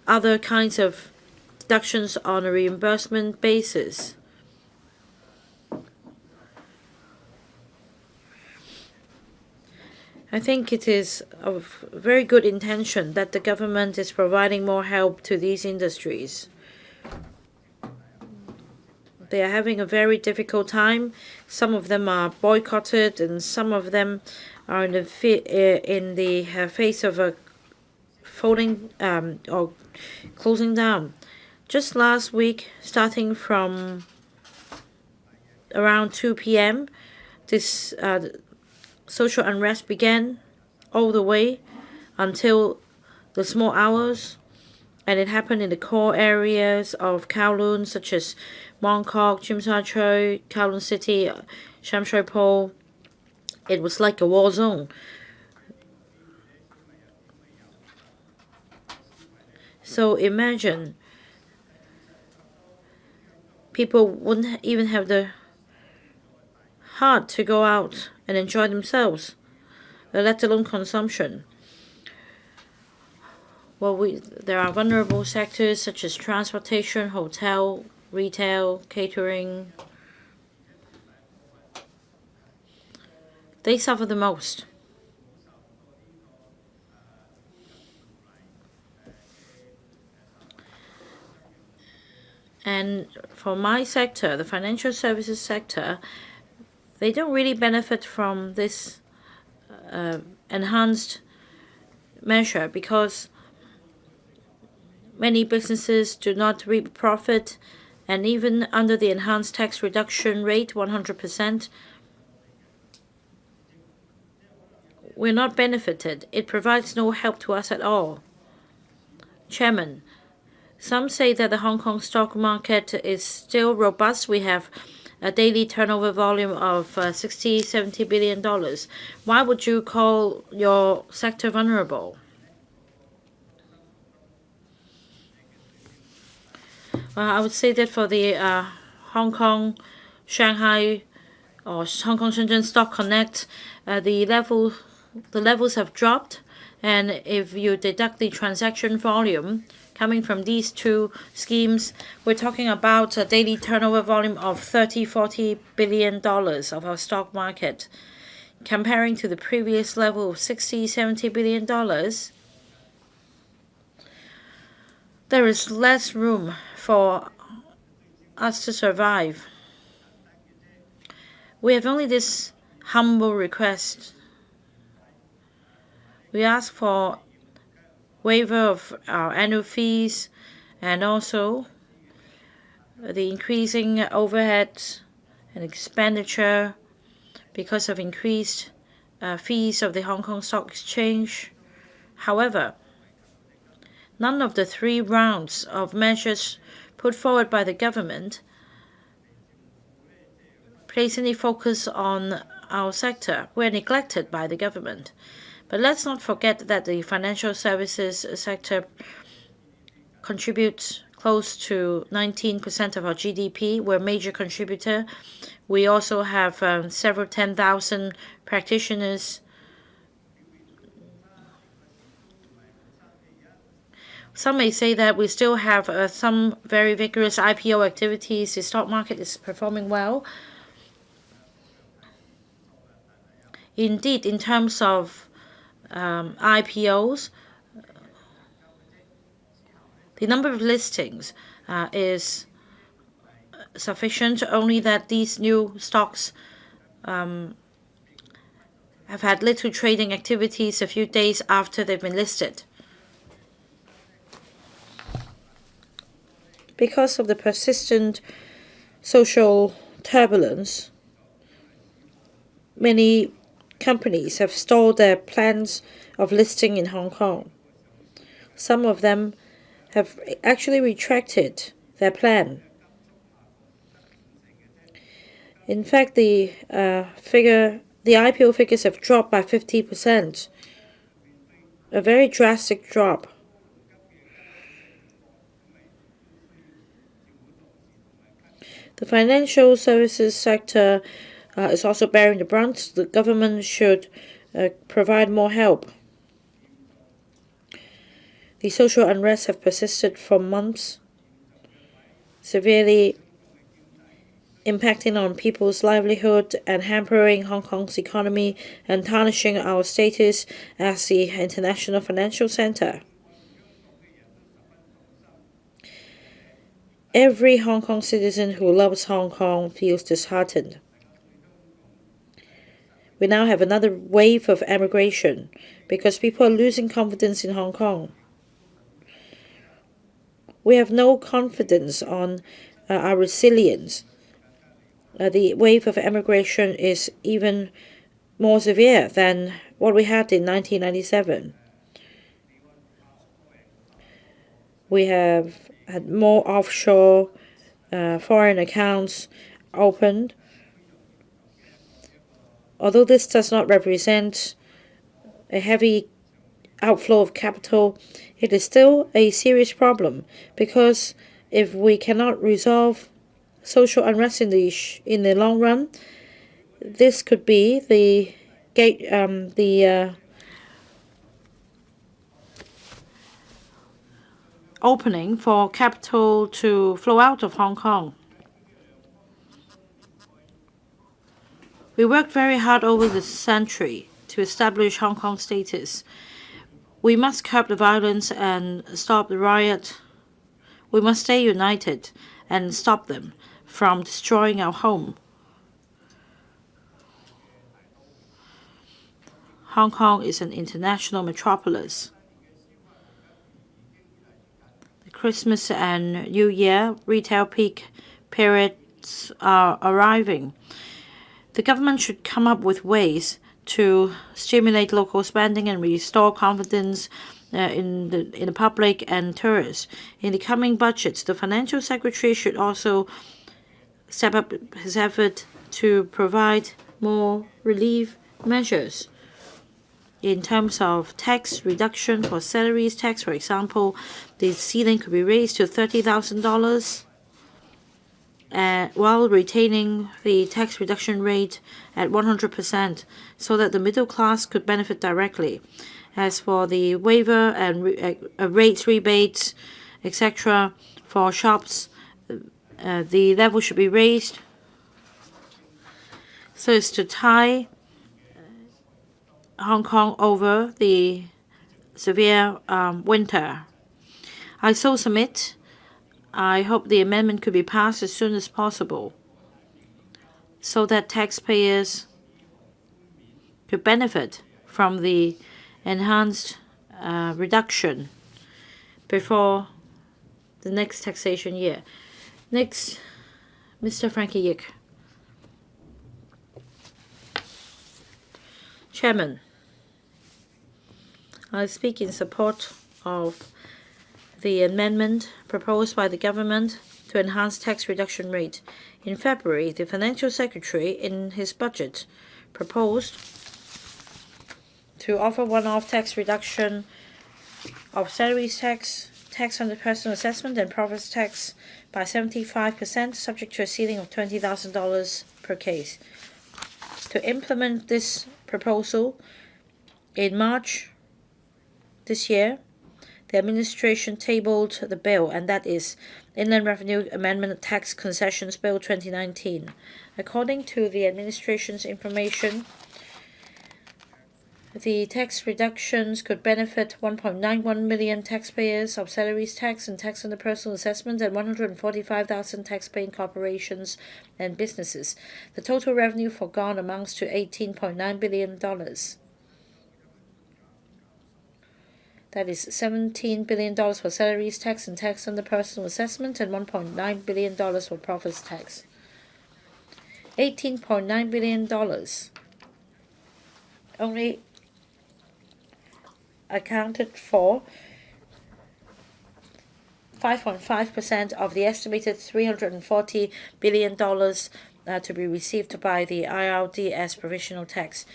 other kinds of deductions on a reimbursement basis. I think it is of very good intention that the government is providing more help to these industries. They are having a very difficult time. Some of them are boycotted, and some of them are in the face of a folding or closing down. Just last week, starting from around 2 p.m., this social unrest began all the way until the small hours, and it happened in the core areas of Kowloon, such as Mongkok, Tsim Sha Tsui, Kowloon City, Sham Shui Po. It was like a war zone. So imagine people wouldn't even have the heart to go out and enjoy themselves, let alone consumption. Well, there are vulnerable sectors such as transportation, hotel, retail, catering. They suffer the most. And for my sector, the financial services sector, they don't really benefit from this enhanced measure because many businesses do not reap profit, and even under the enhanced tax reduction rate, 100%, we're not benefited. It provides no help to us at all. Chairman, some say that the Hong Kong stock market is still robust. We have a daily turnover volume of $60–70 billion. Why would you call your sector vulnerable? I would say that for the Hong Kong, Shanghai, or Hong Kong Shenzhen Stock Connect, the levels have dropped, and if you deduct the transaction volume coming from these two schemes, we're talking about a daily turnover volume of $30–40 billion of our stock market, comparing to the previous level of $60–70 billion. There is less room for us to survive. We have only this humble request. We ask for waiver of our annual fees and also the increasing overhead and expenditure because of increased fees of the Hong Kong Stock Exchange. However, none of the 3 rounds of measures put forward by the government place any focus on our sector. We're neglected by the government. But let's not forget that the financial services sector contributes close close to 19% of our GDP. We're a major contributor. We also have several 10,000 practitioners. Some may say that we still have some very vigorous IPO activities. The stock market is performing well. Indeed, in terms of IPOs, the number of listings is sufficient, only that these new stocks have had little trading activities a few days after they've been listed. Because of the persistent social turbulence, many companies have stalled their plans of listing in Hong Kong. Some of them have actually retracted their plan. In fact, the IPO figures have dropped by 50%, a very drastic drop. The financial services sector is also bearing the brunt. The government should provide more help. The social unrest have persisted for months, severely impacting on people's livelihood and hampering Hong Kong's economy and tarnishing our status as the international financial center. Every Hong Kong citizen who loves Hong Kong feels disheartened. We now have another wave of emigration because people are losing confidence in Hong Kong. We have no confidence on our resilience. The wave of emigration is even more severe than what we had in 1997. We have had more offshore foreign accounts opened. Although this does not represent a heavy outflow of capital, it is still a serious problem, because if we cannot resolve social unrest in the long run, this could be the opening for capital to flow out of Hong Kong. We worked very hard over the century to establish Hong Kong's status. We must curb the violence and stop the riot. We must stay united and stop them from destroying our home. Hong Kong is an international metropolis. The Christmas and New Year retail peak periods are arriving. The government should come up with ways to stimulate local spending and restore confidence in the public and tourists. In the coming budgets, the Financial Secretary should also step up his effort to provide more relief measures. In terms of tax reduction for salaries tax, for example, the ceiling could be raised to $30,000. While retaining the tax reduction rate at 100%, so that the middle class could benefit directly. As for the waiver and rates rebates, etc., for shops, the level should be raised so as to tie Hong Kong over the severe winter. I so submit. I hope the amendment could be passed as soon as possible so that taxpayers could benefit from the enhanced reduction before the next taxation year. Next, Mr. Frankie Yik. Chairman, I speak in support of the amendment proposed by the government to enhance tax reduction rate. In February, the Financial Secretary, in his budget, proposed to offer one-off tax reduction of salaries tax, tax on the personal assessment and profits tax by 75%, subject to a ceiling of $20,000 per case. To implement this proposal, in March this year, the administration tabled the bill, and that is Inland Revenue Amendment Tax Concessions Bill 2019. According to the administration's information, the tax reductions could benefit 1.91 million taxpayers of salaries tax and tax on the personal assessment and 145,000 tax-paying corporations and businesses. The total revenue foregone amounts to $18.9 billion. That is $17 billion for salaries tax and tax on the personal assessment and $1.9 billion for profits tax. $18.9 billion only accounted for 5.5% of the estimated $340 billion to be received by the IRD as provisional tax.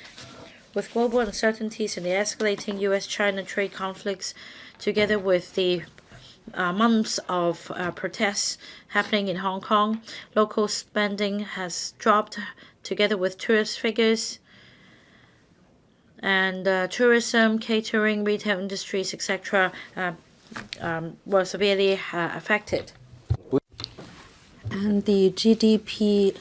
With global uncertainties and the escalating U.S.-China trade conflicts, together with the months of protests happening in Hong Kong, local spending has dropped together with tourist figures, and tourism, catering, retail industries, etc. Were severely affected. And the GDP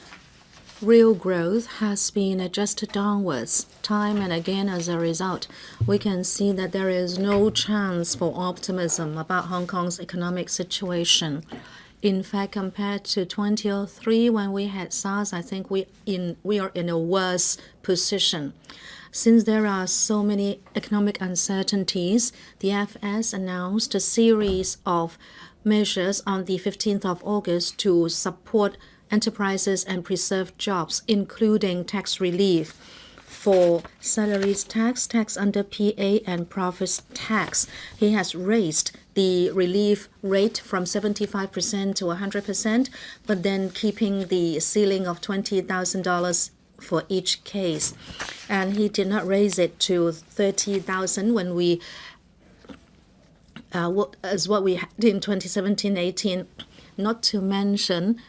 real growth has been adjusted downwards time and again. As a result, we can see that there is no chance for optimism about Hong Kong's economic situation. In fact, compared to 2003 when we had SARS, I think we are in a worse position. Since there are so many economic uncertainties, the FS announced a series of measures on the 15th of August to support enterprises and preserve jobs, including tax relief for salaries tax, tax under PA, and profits tax. He has raised the relief rate from 75% to 100%, but then keeping the ceiling of $20,000 for each case. And he did not raise it to $30,000 when we as what we did in 2017-18, not to mention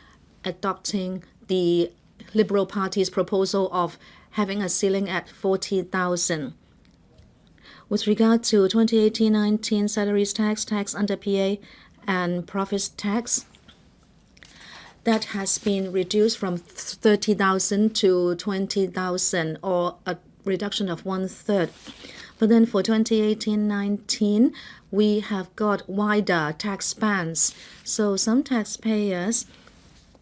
adopting the Liberal Party's proposal of having a ceiling at $40,000. With regard to 2018-19 salaries tax, tax under PA, and profits tax, that has been reduced from 30,000 to 20,000, or a reduction of 1/3. But then for 2018-19, we have got wider tax bands. So some taxpayers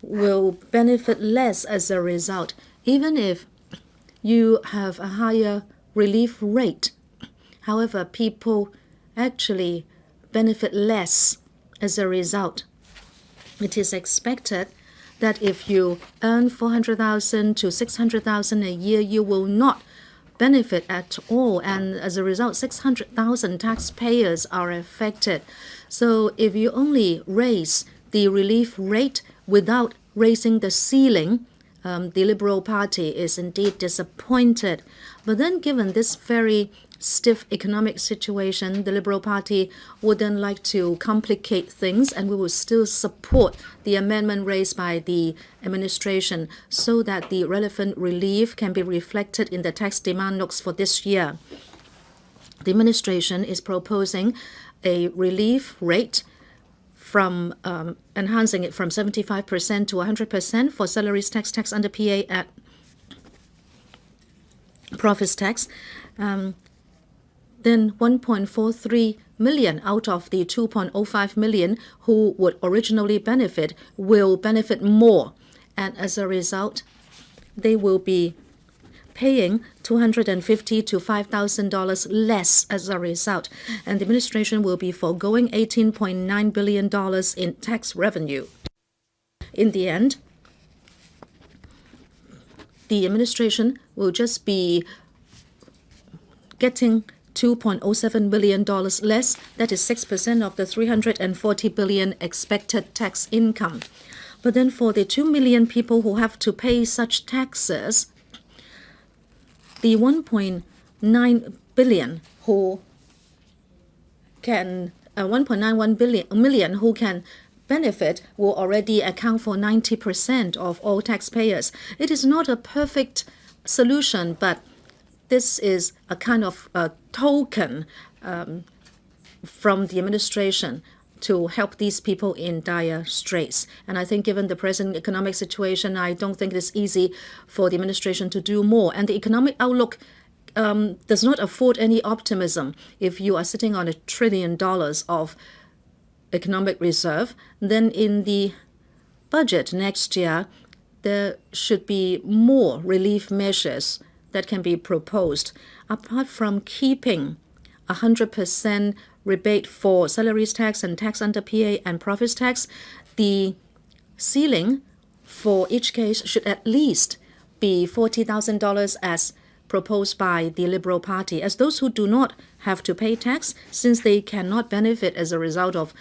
will benefit less as a result. Even if you have a higher relief rate, however, people actually benefit less as a result. It is expected that if you earn 400,000 to 600,000 a year, you will not benefit at all, and as a result, 600,000 taxpayers are affected. So if you only raise the relief rate without raising the ceiling, the Liberal Party is indeed disappointed. But then, given this very stiff economic situation, the Liberal Party wouldn't like to complicate things, and we will still support the amendment raised by the administration so that the relevant relief can be reflected in the tax demand notes for this year. The administration is proposing a relief rate from enhancing it from 75% to 100% for salaries tax, tax under PA, at profits tax. Then 1.43 million out of the 2.05 million who would originally benefit will benefit more. And as a result, they will be paying $250 to $5,000 less as a result. And the administration will be foregoing $18.9 billion in tax revenue. In the end, the administration will just be getting $2.07 billion less. That is 6% of the $340 billion expected tax income. But then for the 2 million people who have to pay such taxes, the 1.9 billion who can 1.91 million who can benefit will already account for 90% of all taxpayers. It is not a perfect solution, but this is a kind of a token from the administration to help these people in dire straits. And I think given the present economic situation, I don't think it's easy for the administration to do more. And the economic outlook does not afford any optimism. If you are sitting on $1 trillion of economic reserve, then in the budget next year, there should be more relief measures that can be proposed. Apart from keeping 100% rebate for salaries tax and tax under PA and profits tax, the ceiling for each case should at least be $40,000 as proposed by the Liberal Party, as those who do not have to pay tax, since they cannot benefit as a result of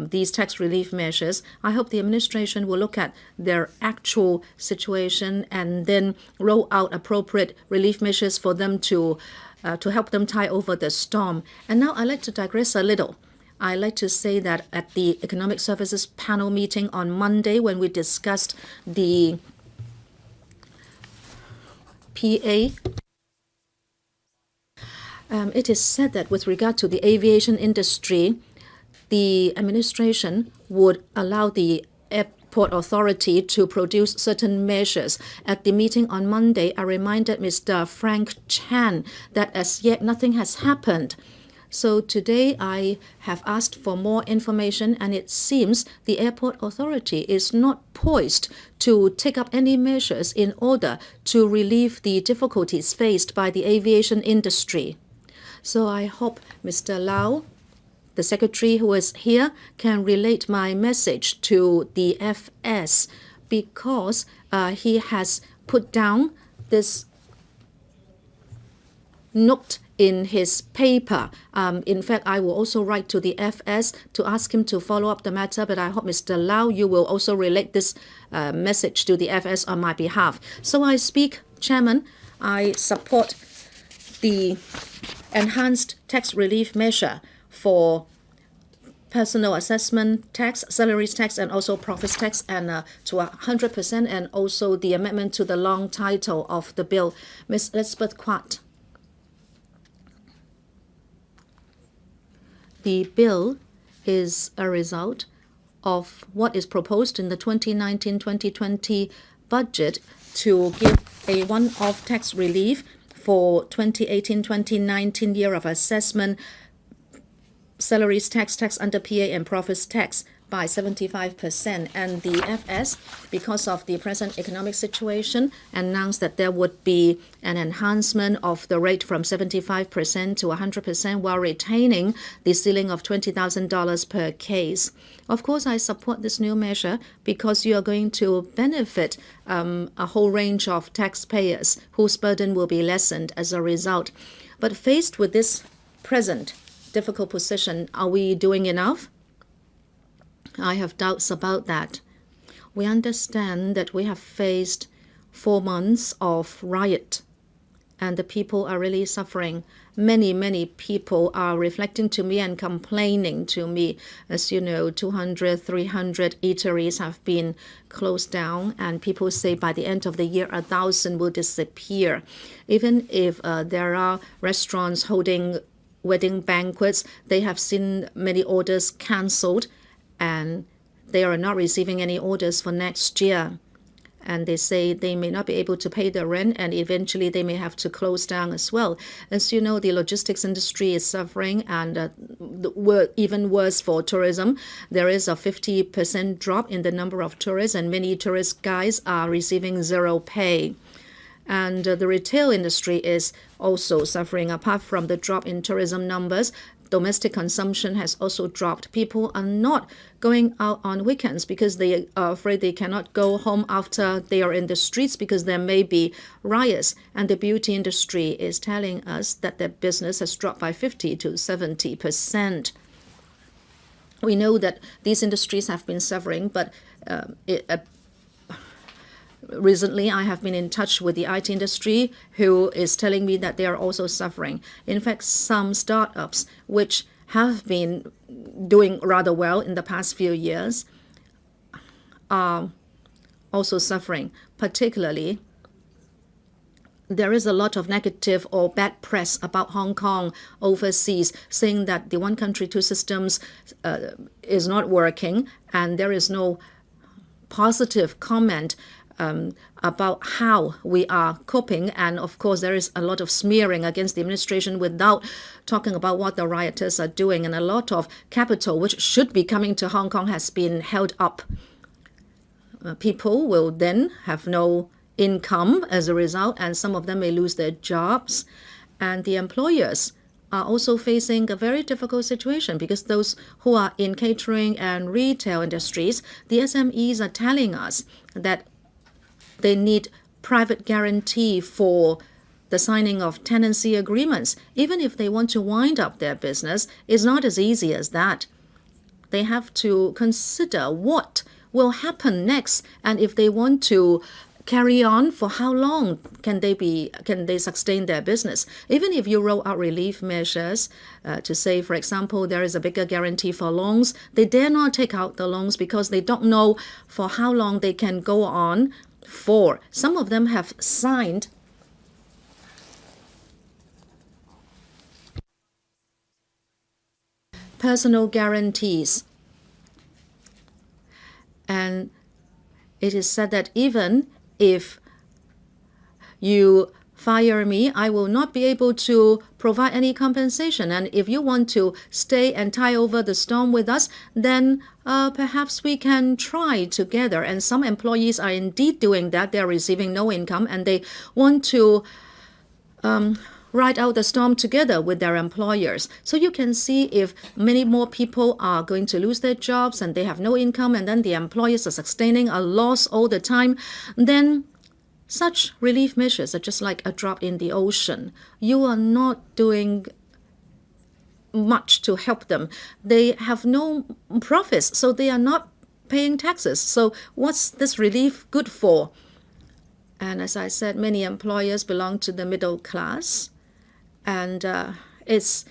these tax relief measures. I hope the administration will look at their actual situation and then roll out appropriate relief measures for them to help them tide over the storm. And now I'd like to digress a little. I'd like to say that at the Economic Services Panel meeting on Monday, when we discussed the PA, it is said that with regard to the aviation industry, the administration would allow the Airport Authority to produce certain measures. At the meeting on Monday, I reminded Mr. Frank Chan that as yet nothing has happened. So today I have asked for more information, and it seems the Airport Authority is not poised to take up any measures in order to relieve the difficulties faced by the aviation industry. So I hope Mr. Lau, the secretary who is here, can relate my message to the FS, because he has put down this note in his paper. In fact, I will also write to the FS to ask him to follow up the matter, but I hope Mr. Lau, you will also relate this message to the FS on my behalf. So I speak, Chairman, I support the enhanced tax relief measure for personal assessment tax, salaries tax, and also profits tax, and to 100%, and also the amendment to the long title of the bill. Ms. Elizabeth Quat. The bill is a result of what is proposed in the 2019-2020 budget to give a one-off tax relief for 2018-2019 year of assessment, salaries tax, tax under PA, and profits tax by 75%. And the FS, because of the present economic situation, announced that there would be an enhancement of the rate from 75% to 100% while retaining the ceiling of $20,000 per case. Of course, I support this new measure because you are going to benefit a whole range of taxpayers whose burden will be lessened as a result. But faced with this present difficult position, are we doing enough? I have doubts about that. We understand that we have faced 4 months of riot, and the people are really suffering. Many people are reflecting to me and complaining to me. As you know, 200, 300 eateries have been closed down, and people say by the end of the year, 1,000 will disappear. Even if there are restaurants holding wedding banquets, they have seen many orders cancelled, and they are not receiving any orders for next year. And they say they may not be able to pay the rent, and eventually they may have to close down as well. As you know, the logistics industry is suffering, and even worse for tourism. There is a 50% drop in the number of tourists, and many tourist guides are receiving zero pay. And the retail industry is also suffering. Apart from the drop in tourism numbers, domestic consumption has also dropped. People are not going out on weekends because they are afraid they cannot go home after they are in the streets because there may be riots. And the beauty industry is telling us that their business has dropped by 50 to 70%. We know that these industries have been suffering, but recently, I have been in touch with the IT industry, who is telling me that they are also suffering. In fact, some startups which have been doing rather well in the past few years are also suffering. Particularly, there is a lot of negative or bad press about Hong Kong overseas, saying that the one country, two systems is not working, and there is no positive comment about how we are coping. And of course, there is a lot of smearing against the administration without talking about what the rioters are doing. And a lot of capital, which should be coming to Hong Kong, has been held up. People will then have no income as a result, and some of them may lose their jobs. And the employers are also facing a very difficult situation, because those who are in catering and retail industries, the SMEs are telling us that they need private guarantee for the signing of tenancy agreements. Even if they want to wind up their business, it's not as easy as that. They have to consider what will happen next, and if they want to carry on, for how long can they sustain their business? Even if you roll out relief measures to say, for example, there is a bigger guarantee for loans, they dare not take out the loans because they don't know for how long they can go on for. Some of them have signed personal guarantees. And it is said that even if you fire me, I will not be able to provide any compensation. And if you want to stay and tide over the storm with us, then perhaps we can try together. And some employees are indeed doing that. They're receiving no income, and they want to ride out the storm together with their employers. So you can see, if many more people are going to lose their jobs and they have no income, and then the employers are sustaining a loss all the time, then such relief measures are just like a drop in the ocean. You are not doing much to help them. They have no profits, so they are not paying taxes. So what's this relief good for? And as I said, many employers belong to the middle class, and it's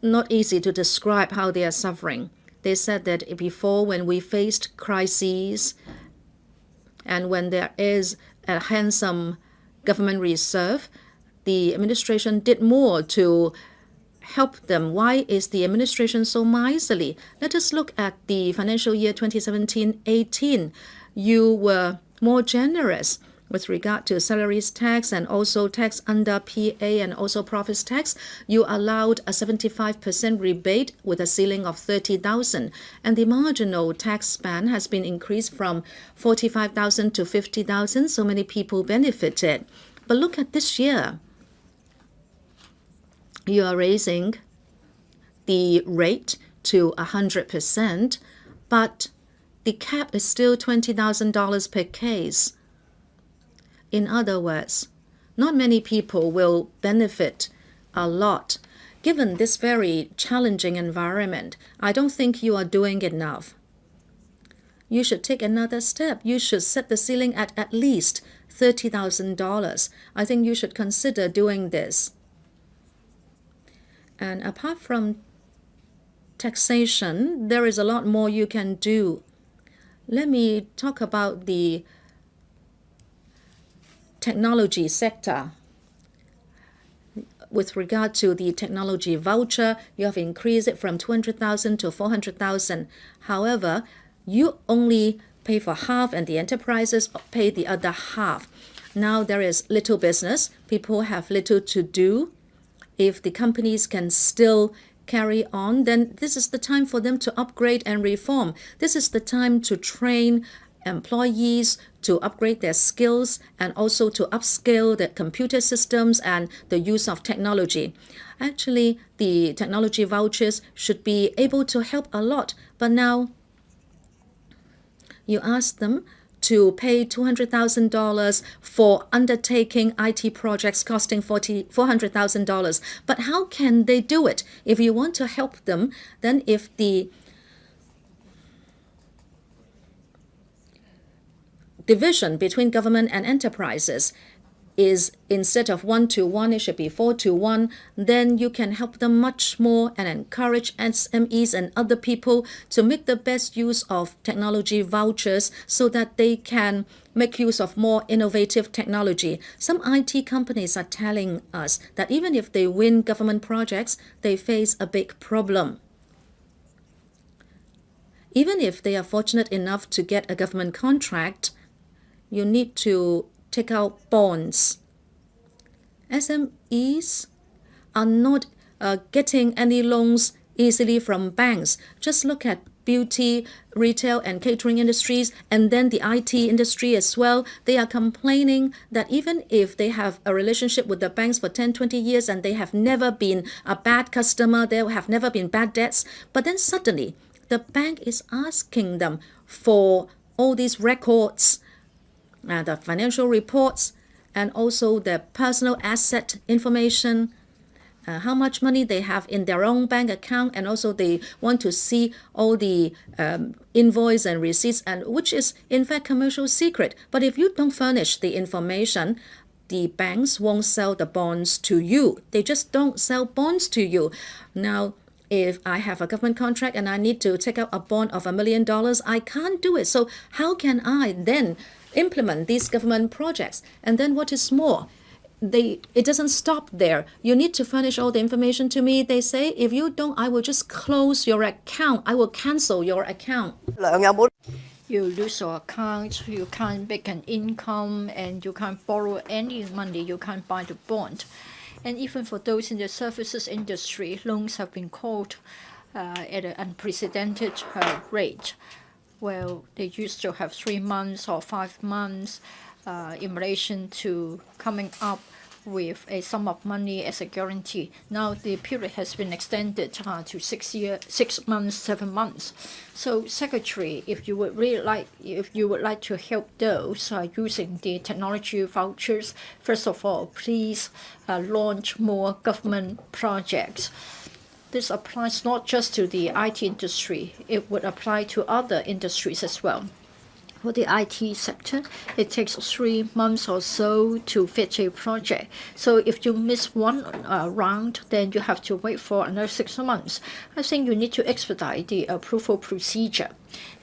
not easy to describe how they are suffering. They said that before, when we faced crises and when there is a handsome government reserve, the administration did more to help them. Why is the administration so miserly? Let us look at the financial year 2017-18. You were more generous with regard to salaries tax and also tax under PA and also profits tax. You allowed a 75% rebate with a ceiling of 30,000, and the marginal tax span has been increased from 45,000 to 50,000. So many people benefited. But look at this year. You are raising the rate to 100%, but the cap is still $20,000 per case. In other words, not many people will benefit a lot. Given this very challenging environment, I don't think you are doing enough. You should take another step. You should set the ceiling at least $30,000. I think you should consider doing this. And apart from taxation, there is a lot more you can do. Let me talk about the technology sector. With regard to the technology voucher, you have increased it from 200,000 to 400,000. However, you only pay for half and the enterprises pay the other half. Now there is little business. People have little to do. If the companies can still carry on, then this is the time for them to upgrade and reform. This is the time to train employees to upgrade their skills and also to upscale the computer systems and the use of technology. Actually, the technology vouchers should be able to help a lot, but now you ask them to pay $200,000 for undertaking IT projects costing $400,000. But how can they do it? If you want to help them, then if the division between government and enterprises is instead of 1-to-1, it should be 4-to-1, then you can help them much more and encourage SMEs and other people to make the best use of technology vouchers so that they can make use of more innovative technology. Some IT companies are telling us that even if they win government projects, they face a big problem. Even if they are fortunate enough to get a government contract, you need to take out bonds. SMEs are not getting any loans easily from banks. Just look at beauty, retail, and catering industries, and then the IT industry as well. They are complaining that even if they have a relationship with the banks for 10, 20 years and they have never been a bad customer, there have never been bad debts, but then suddenly the bank is asking them for all these records, the financial reports, and also the personal asset information, how much money they have in their own bank account, and also they want to see all the invoice and receipts, and which is in fact commercial secret. But if you don't furnish the information, the banks won't sell the bonds to you. They just don't sell bonds to you. Now, if I have a government contract and I need to take out a bond of $1 million, I can't do it. So how can I then implement these government projects? And then what is more, it doesn't stop there. You need to furnish all the information to me. They say, if you don't, I will just close your account. I will cancel your account. You lose your account, you can't make an income, and you can't borrow any money, you can't buy the bond. And even for those in the services industry, loans have been called at an unprecedented rate. Well, they used to have 3 months or 5 months in relation to coming up with a sum of money as a guarantee. Now the period has been extended to 6 months, 7 months. So, Secretary, if you would like to help those using the technology vouchers, first of all, please launch more government projects. This applies not just to the IT industry; it would apply to other industries as well. For the IT sector, it takes 3 months or so to fetch a project. So if you miss one round, then you have to wait for another 6 months. I think you need to expedite the approval procedure.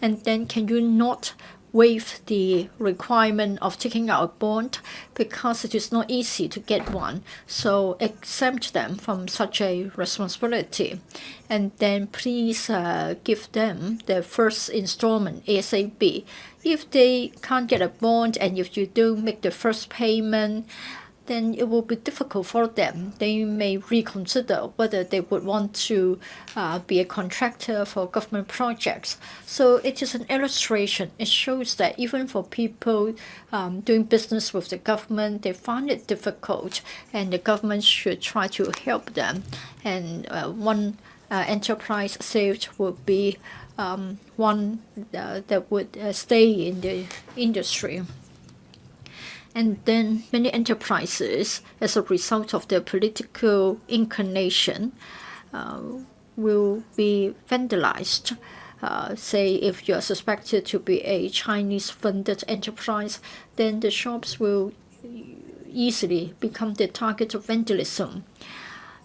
And then can you not waive the requirement of taking out a bond, because it is not easy to get one. So exempt them from such a responsibility. And then please give them their first installment ASAP. If they can't get a bond and if you don't make the first payment, then it will be difficult for them. They may reconsider whether they would want to be a contractor for government projects. So it is an illustration. It shows that even for people doing business with the government, they find it difficult, and the government should try to help them. And one enterprise saved would be one that would stay in the industry. And then many enterprises, as a result of their political inclination, will be vandalized. Say if you are suspected to be a Chinese-funded enterprise, then the shops will easily become the target of vandalism.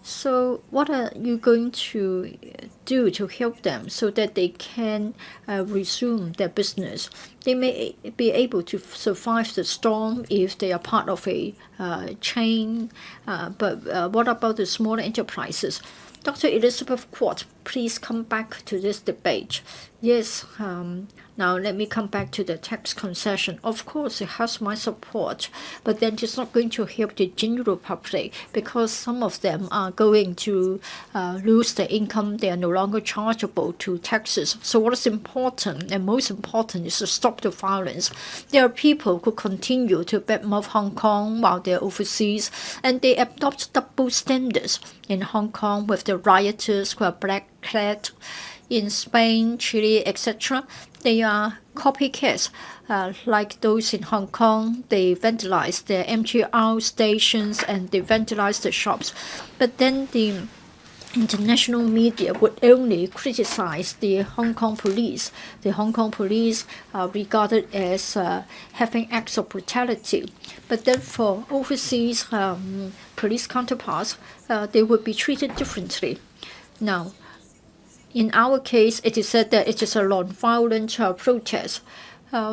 So what are you going to do to help them so that they can resume their business? They may be able to survive the storm if they are part of a chain, but what about the smaller enterprises? Dr. Elizabeth Quart, please come back to this debate. Yes, now let me come back to the tax concession. Of course, it has my support, but then it's not going to help the general public, because some of them are going to lose their income. They are no longer chargeable to taxes. So what is important, and most important, is to stop the violence. There are people who continue to badmouth Hong Kong while they're overseas, and they adopt double standards. In Hong Kong, with the rioters who are black-clad, in Spain, Chile, etc., they are copycats. Like those in Hong Kong, they vandalize their MTR stations and they vandalize the shops. But then the international media would only criticize the Hong Kong police. The Hong Kong police are regarded as having acts of brutality. But then for overseas police counterparts, they would be treated differently. Now, in our case, it is said that it is a non-violent protest.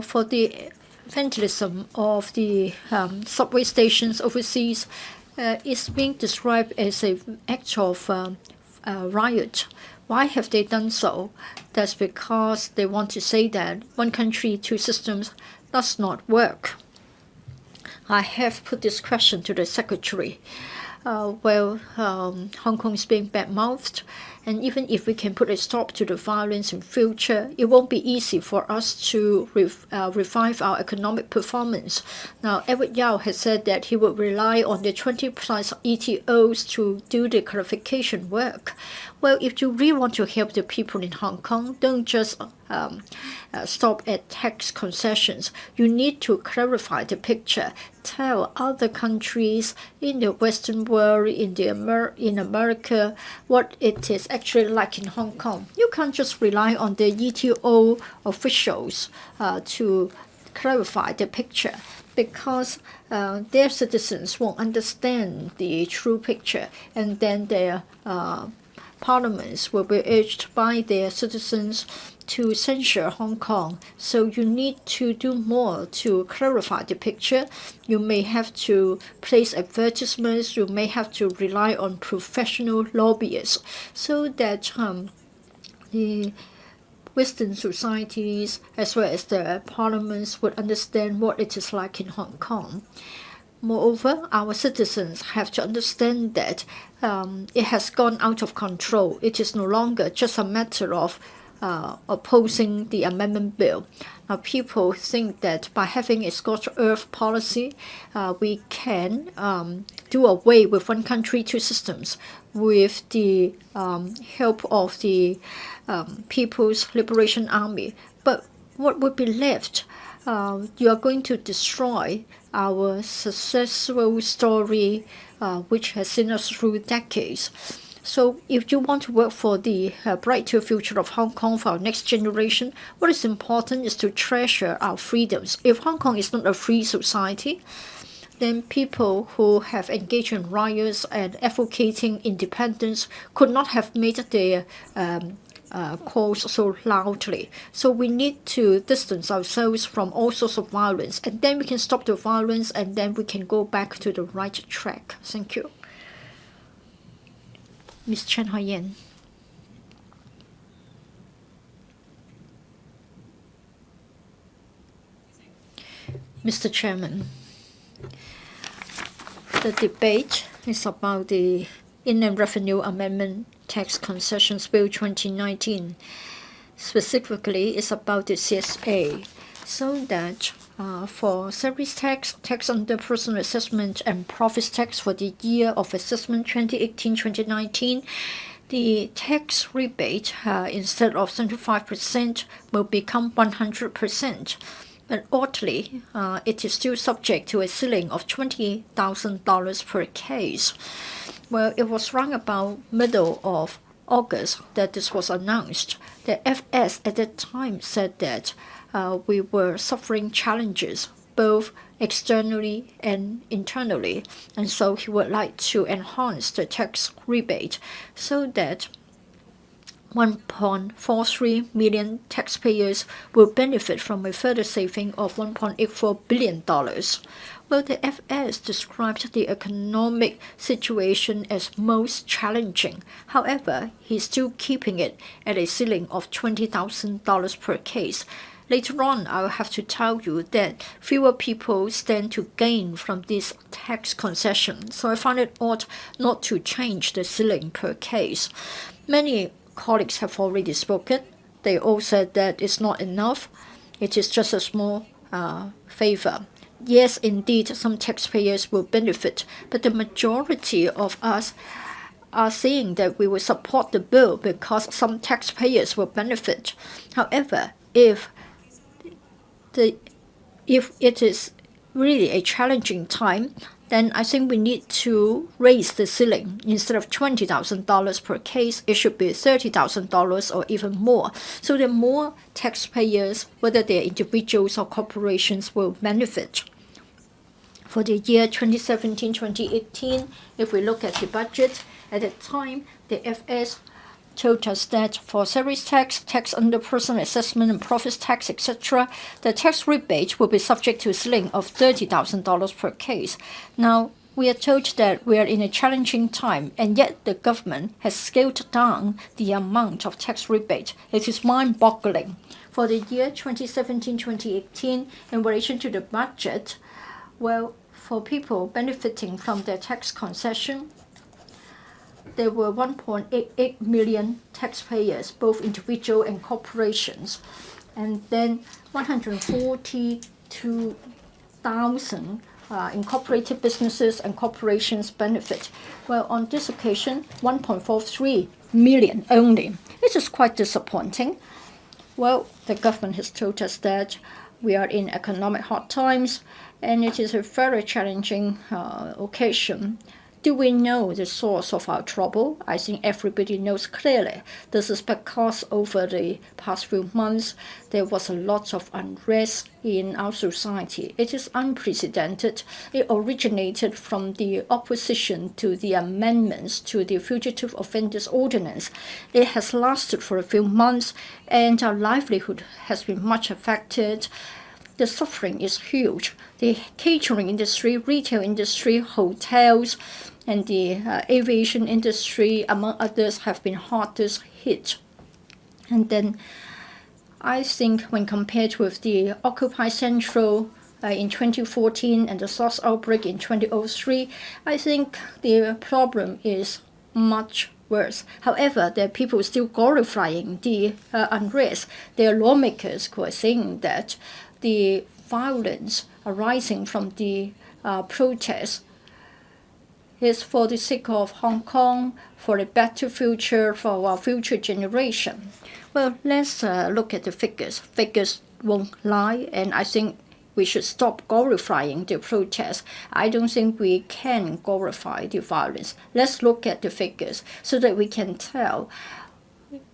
For the vandalism of the subway stations overseas, is being described as an act of riot. Why have they done so? That's because they want to say that one country, two systems does not work. I have put this question to the Secretary. Hong Kong is being bad-mouthed, and even if we can put a stop to the violence in future, it won't be easy for us to revive our economic performance. Now, Edward Yao has said that he would rely on the 20+ ETOs to do the clarification work. Well, if you really want to help the people in Hong Kong, don't just stop at tax concessions. You need to clarify the picture. Tell other countries in the Western world, in America, what it is actually like in Hong Kong. You can't just rely on the ETO officials to clarify the picture, because their citizens won't understand the true picture, and then their parliaments will be urged by their citizens to censure Hong Kong. So you need to do more to clarify the picture. You may have to place advertisements. You may have to rely on professional lobbyists so that the Western societies as well as the parliaments would understand what it is like in Hong Kong. Moreover, our citizens have to understand that it has gone out of control. It is no longer just a matter of opposing the amendment bill. Now, people think that by having a scorched earth policy, we can do away with one country, two systems with the help of the People's Liberation Army. But what would be left? You are going to destroy our successful story, which has seen us through decades. So if you want to work for the brighter future of Hong Kong for our next generation, what is important is to treasure our freedoms. If Hong Kong is not a free society, then people who have engaged in riots and advocating independence could not have made their calls so loudly. So we need to distance ourselves from all sorts of violence, and then we can stop the violence, and then we can go back to the right track. Thank you. Ms. Chen Haiyan. Mr. Chairman, the debate is about the Inland Revenue Amendment Tax Concessions Bill 2019. Specifically, it's about the CSA, so that for service tax, tax under personal assessment, and profits tax for the year of assessment 2018-2019, the tax rebate instead of 75% will become 100%. But oddly, it is still subject to a ceiling of $20,000 per case. Well, it was around about middle of August that this was announced. The FS at that time said that we were suffering challenges both externally and internally, and so he would like to enhance the tax rebate so that 1.43 million taxpayers will benefit from a further saving of $1.84 billion. Well, the FS described the economic situation as most challenging. However, he's still keeping it at a ceiling of $20,000 per case. Later on, I will have to tell you that fewer people stand to gain from this tax concession. So I find it odd not to change the ceiling per case. Many colleagues have already spoken. They all said that it's not enough. It is just a small favor. Yes, indeed, some taxpayers will benefit, but the majority of us are saying that we will support the bill because some taxpayers will benefit. However, if it is really a challenging time, then I think we need to raise the ceiling. Instead of $20,000 per case, it should be $30,000 or even more. So that more taxpayers, whether they're individuals or corporations, will benefit. For the year 2017-2018, if we look at the budget, at the time, the FS told us that for service tax, tax under personal assessment and profits tax, etc., the tax rebate will be subject to a ceiling of $30,000 per case. Now, we are told that we are in a challenging time, and yet the government has scaled down the amount of tax rebate. It is mind-boggling. For the year 2017-2018, in relation to the budget, well, for people benefiting from their tax concession, there were 1.88 million taxpayers, both individual and corporations, and then 142,000 incorporated businesses and corporations benefit. Well, on this occasion, 1.43 million only. This is quite disappointing. Well, the government has told us that we are in economic hard times, and it is a very challenging occasion. Do we know the source of our trouble? I think everybody knows clearly. This is because over the past few months, there was a lot of unrest in our society. It is unprecedented. It originated from the opposition to the amendments to the Fugitive Offenders Ordinance. It has lasted for a few months, and our livelihood has been much affected. The suffering is huge. The catering industry, retail industry, hotels, and the aviation industry, among others, have been hardest hit. And then I think when compared with the Occupy Central in 2014 and the SARS outbreak in 2003, I think the problem is much worse. However, there are people still glorifying the unrest. There are lawmakers who are saying that the violence arising from the protests is for the sake of Hong Kong, for a better future, for our future generation. Well, let's look at the figures. Figures won't lie, and I think we should stop glorifying the protests. I don't think we can glorify the violence. Let's look at the figures so that we can tell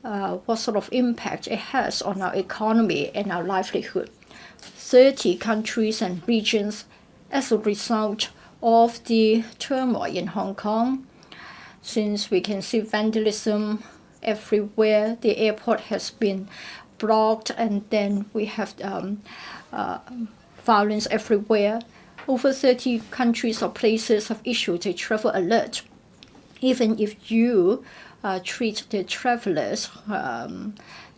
what sort of impact it has on our economy and our livelihood. 30 countries and regions as a result of the turmoil in Hong Kong. Since we can see vandalism everywhere, the airport has been blocked, and then we have violence everywhere. Over 30 countries or places have issued a travel alert. Even if you treat the travelers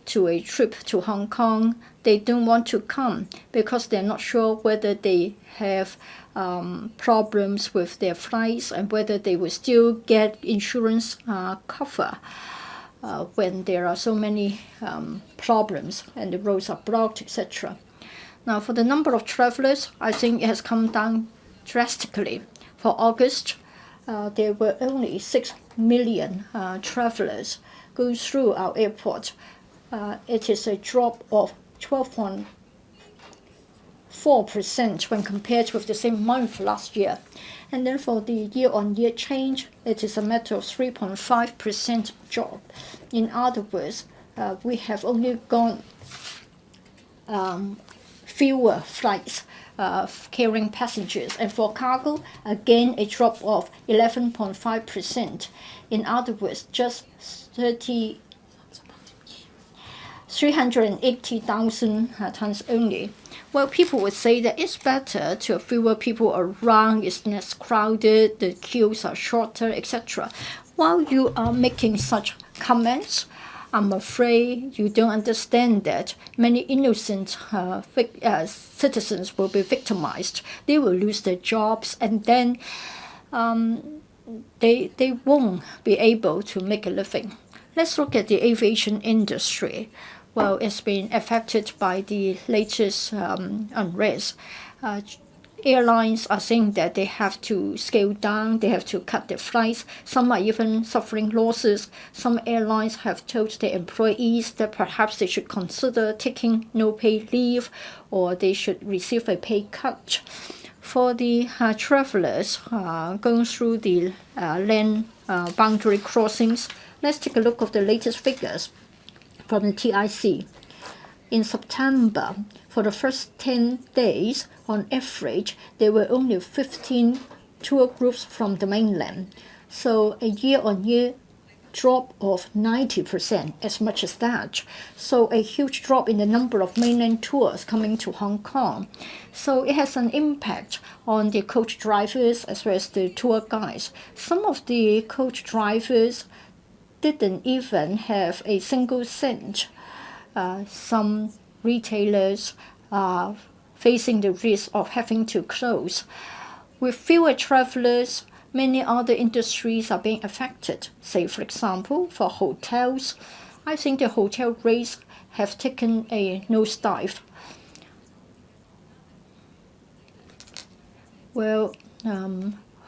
to a trip to Hong Kong, they don't want to come because they're not sure whether they have problems with their flights and whether they will still get insurance cover when there are so many problems and the roads are blocked, etc. Now, for the number of travelers, I think it has come down drastically. For August, there were only 6 million travelers going through our airport. It is a drop of 12.4% when compared with the same month last year. And then for the year-on-year change, it is a matter of 3.5% drop. In other words, we have only gone fewer flights carrying passengers. And for cargo, again, a drop of 11.5%. In other words, just 380,000 tons only. Well, people would say that it's better to have fewer people around, it's less crowded, the queues are shorter, etc. While you are making such comments, I'm afraid you don't understand that many innocent citizens will be victimized. They will lose their jobs, and then they won't be able to make a living. Let's look at the aviation industry. Well, it's been affected by the latest unrest. Airlines are saying that they have to scale down, they have to cut their flights. Some are even suffering losses. Some airlines have told their employees that perhaps they should consider taking no pay leave or they should receive a pay cut. For the travelers going through the land boundary crossings, let's take a look at the latest figures from the TIC. In September, for the first 10 days, on average, there were only 15 tour groups from the mainland. So a year-on-year drop of 90%, as much as that. So a huge drop in the number of mainland tours coming to Hong Kong. So it has an impact on the coach drivers as well as the tour guides. Some of the coach drivers didn't even have a single cent. Some retailers are facing the risk of having to close. With fewer travelers, many other industries are being affected. Say, for example, for hotels, I think the hotel rates have taken a nosedive. Well,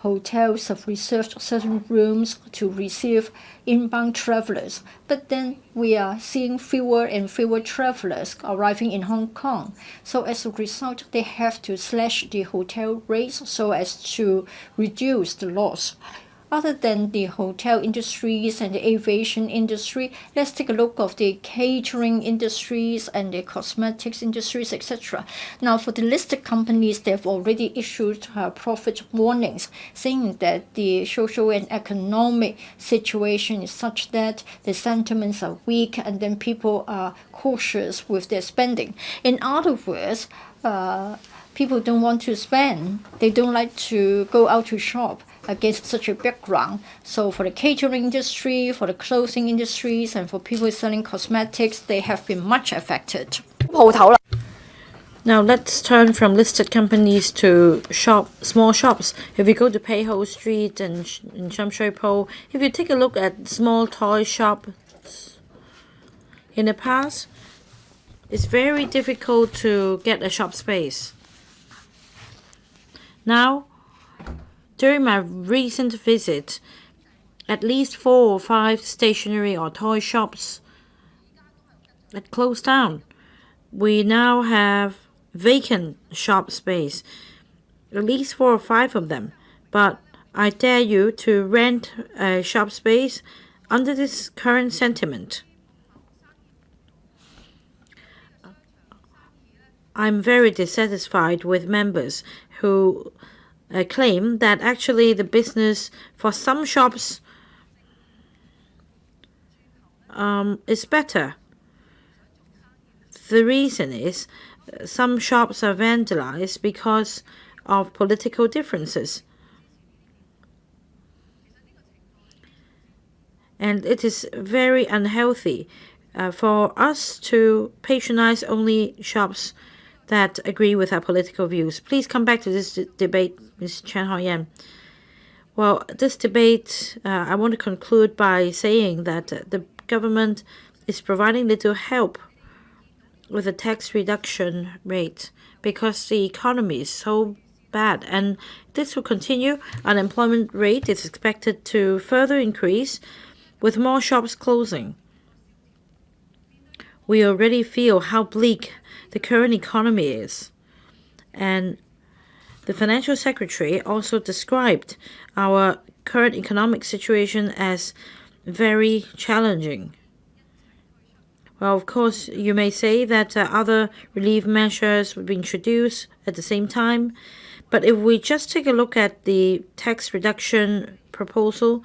hotels have reserved certain rooms to receive inbound travelers, but then we are seeing fewer and fewer travelers arriving in Hong Kong. So as a result, they have to slash the hotel rates so as to reduce the loss. Other than the hotel industries and the aviation industry, let's take a look of the catering industries and the cosmetics industries, etc. Now, for the listed companies, they've already issued profit warnings, saying that the social and economic situation is such that the sentiments are weak and then people are cautious with their spending. In other words, people don't want to spend. They don't like to go out to shop against such a background. So for the catering industry, for the clothing industries, and for people selling cosmetics, they have been much affected. Now let's turn from listed companies to small shops. If you go to Peiho Street and in Sham Shui Po, if you take a look at small toy shops, in the past, it's very difficult to get a shop space. Now, during my recent visit, at least 4 or 5 stationery or toy shops had closed down. We now have vacant shop space, at least 4 or 5 of them. But I dare you to rent a shop space under this current sentiment. I'm very dissatisfied with members who claim that actually the business for some shops is better. The reason is some shops are vandalized because of political differences. And it is very unhealthy for us to patronize only shops that agree with our political views. Please come back to this debate, Ms. Chen Haoyan. Well, this debate, I want to conclude by saying that the government is providing little help with the tax reduction rate because the economy is so bad, and this will continue. Unemployment rate is expected to further increase with more shops closing. We already feel how bleak the current economy is. And the Financial Secretary also described our current economic situation as very challenging. Well, of course, you may say that other relief measures would be introduced at the same time. But if we just take a look at the tax reduction proposal,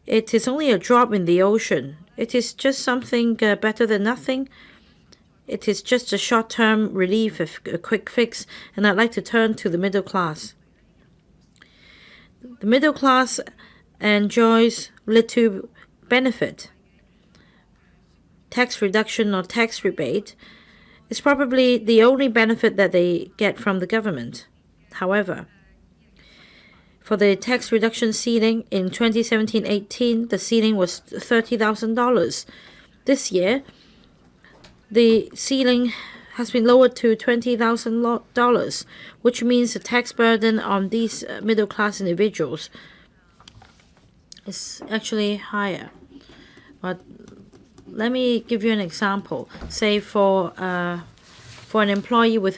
it is only a drop in the ocean. It is just something better than nothing. It is just a short-term relief, a quick fix, and I'd like to turn to the middle class. The middle class enjoys little benefit. Tax reduction or tax rebate is probably the only benefit that they get from the government. However, for the tax reduction ceiling in 2017-18, the ceiling was $30,000. This year, the ceiling has been lowered to $20,000, which means the tax burden on these middle-class individuals is actually higher. But let me give you an example. Say for an employee with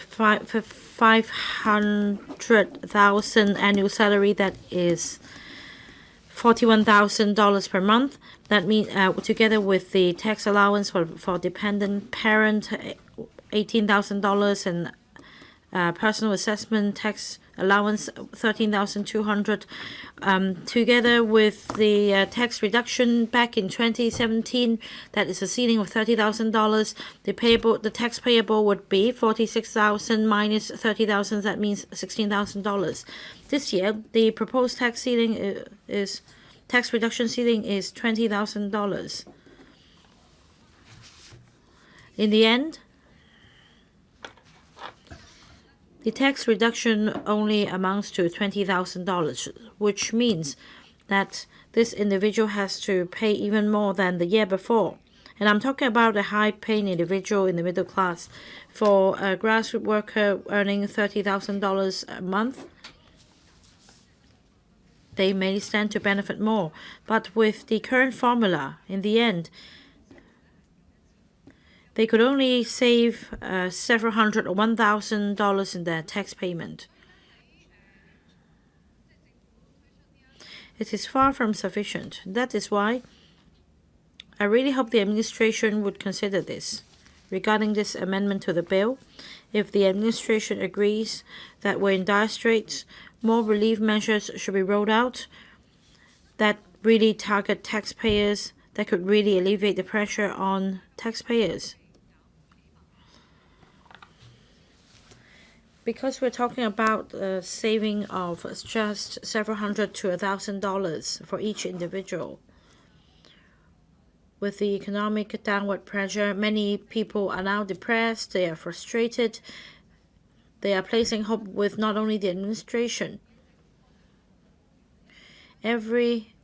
500,000 annual salary, that is $41,000 per month. That means together with the tax allowance for dependent parent, $18,000, and personal assessment tax allowance $13,200. Together with the tax reduction back in 2017, that is a ceiling of $30,000. The tax payable would be $46,000 minus $30,000. That means $16,000. This year, the proposed tax reduction ceiling is $20,000. In the end, the tax reduction only amounts to $20,000, which means that this individual has to pay even more than the year before. And I'm talking about a high-paying individual in the middle class. For a grassroots worker earning $30,000 a month, they may stand to benefit more. But with the current formula, in the end, they could only save several hundred or $1,000 in their tax payment. It is far from sufficient. That is why I really hope the administration would consider this. Regarding this amendment to the bill, if the administration agrees that we're in dire straits, more relief measures should be rolled out that really target taxpayers, that could really alleviate the pressure on taxpayers. Because we're talking about a saving of just several hundred to $1,000 for each individual. With the economic downward pressure, many people are now depressed, they are frustrated, they are placing hope with not only the administration. Every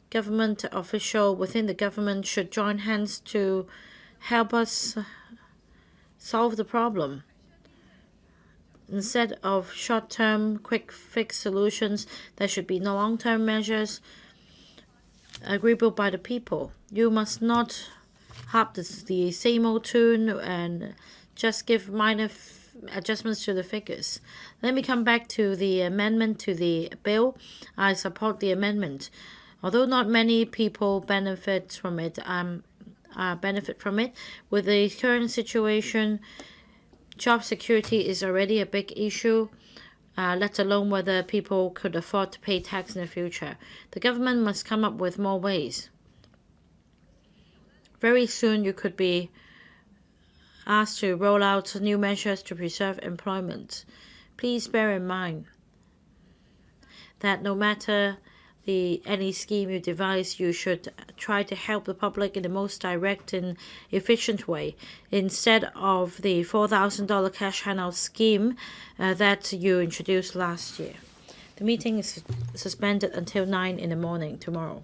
government official within the government should join hands to help us solve the problem. Instead of short-term, quick-fix solutions, there should be no long-term measures agreeable by the people. You must not harp the same old tune and just give minor adjustments to the figures. Let me come back to the amendment to the bill. I support the amendment. Although not many people benefit from it, with the current situation, job security is already a big issue, let alone whether people could afford to pay tax in the future. The government must come up with more ways. Very soon you could be asked to roll out new measures to preserve employment. Please bear in mind that no matter any scheme you devise, you should try to help the public in the most direct and efficient way, instead of the $4,000 cash handout scheme that you introduced last year. The meeting is suspended until 9 in the morning tomorrow.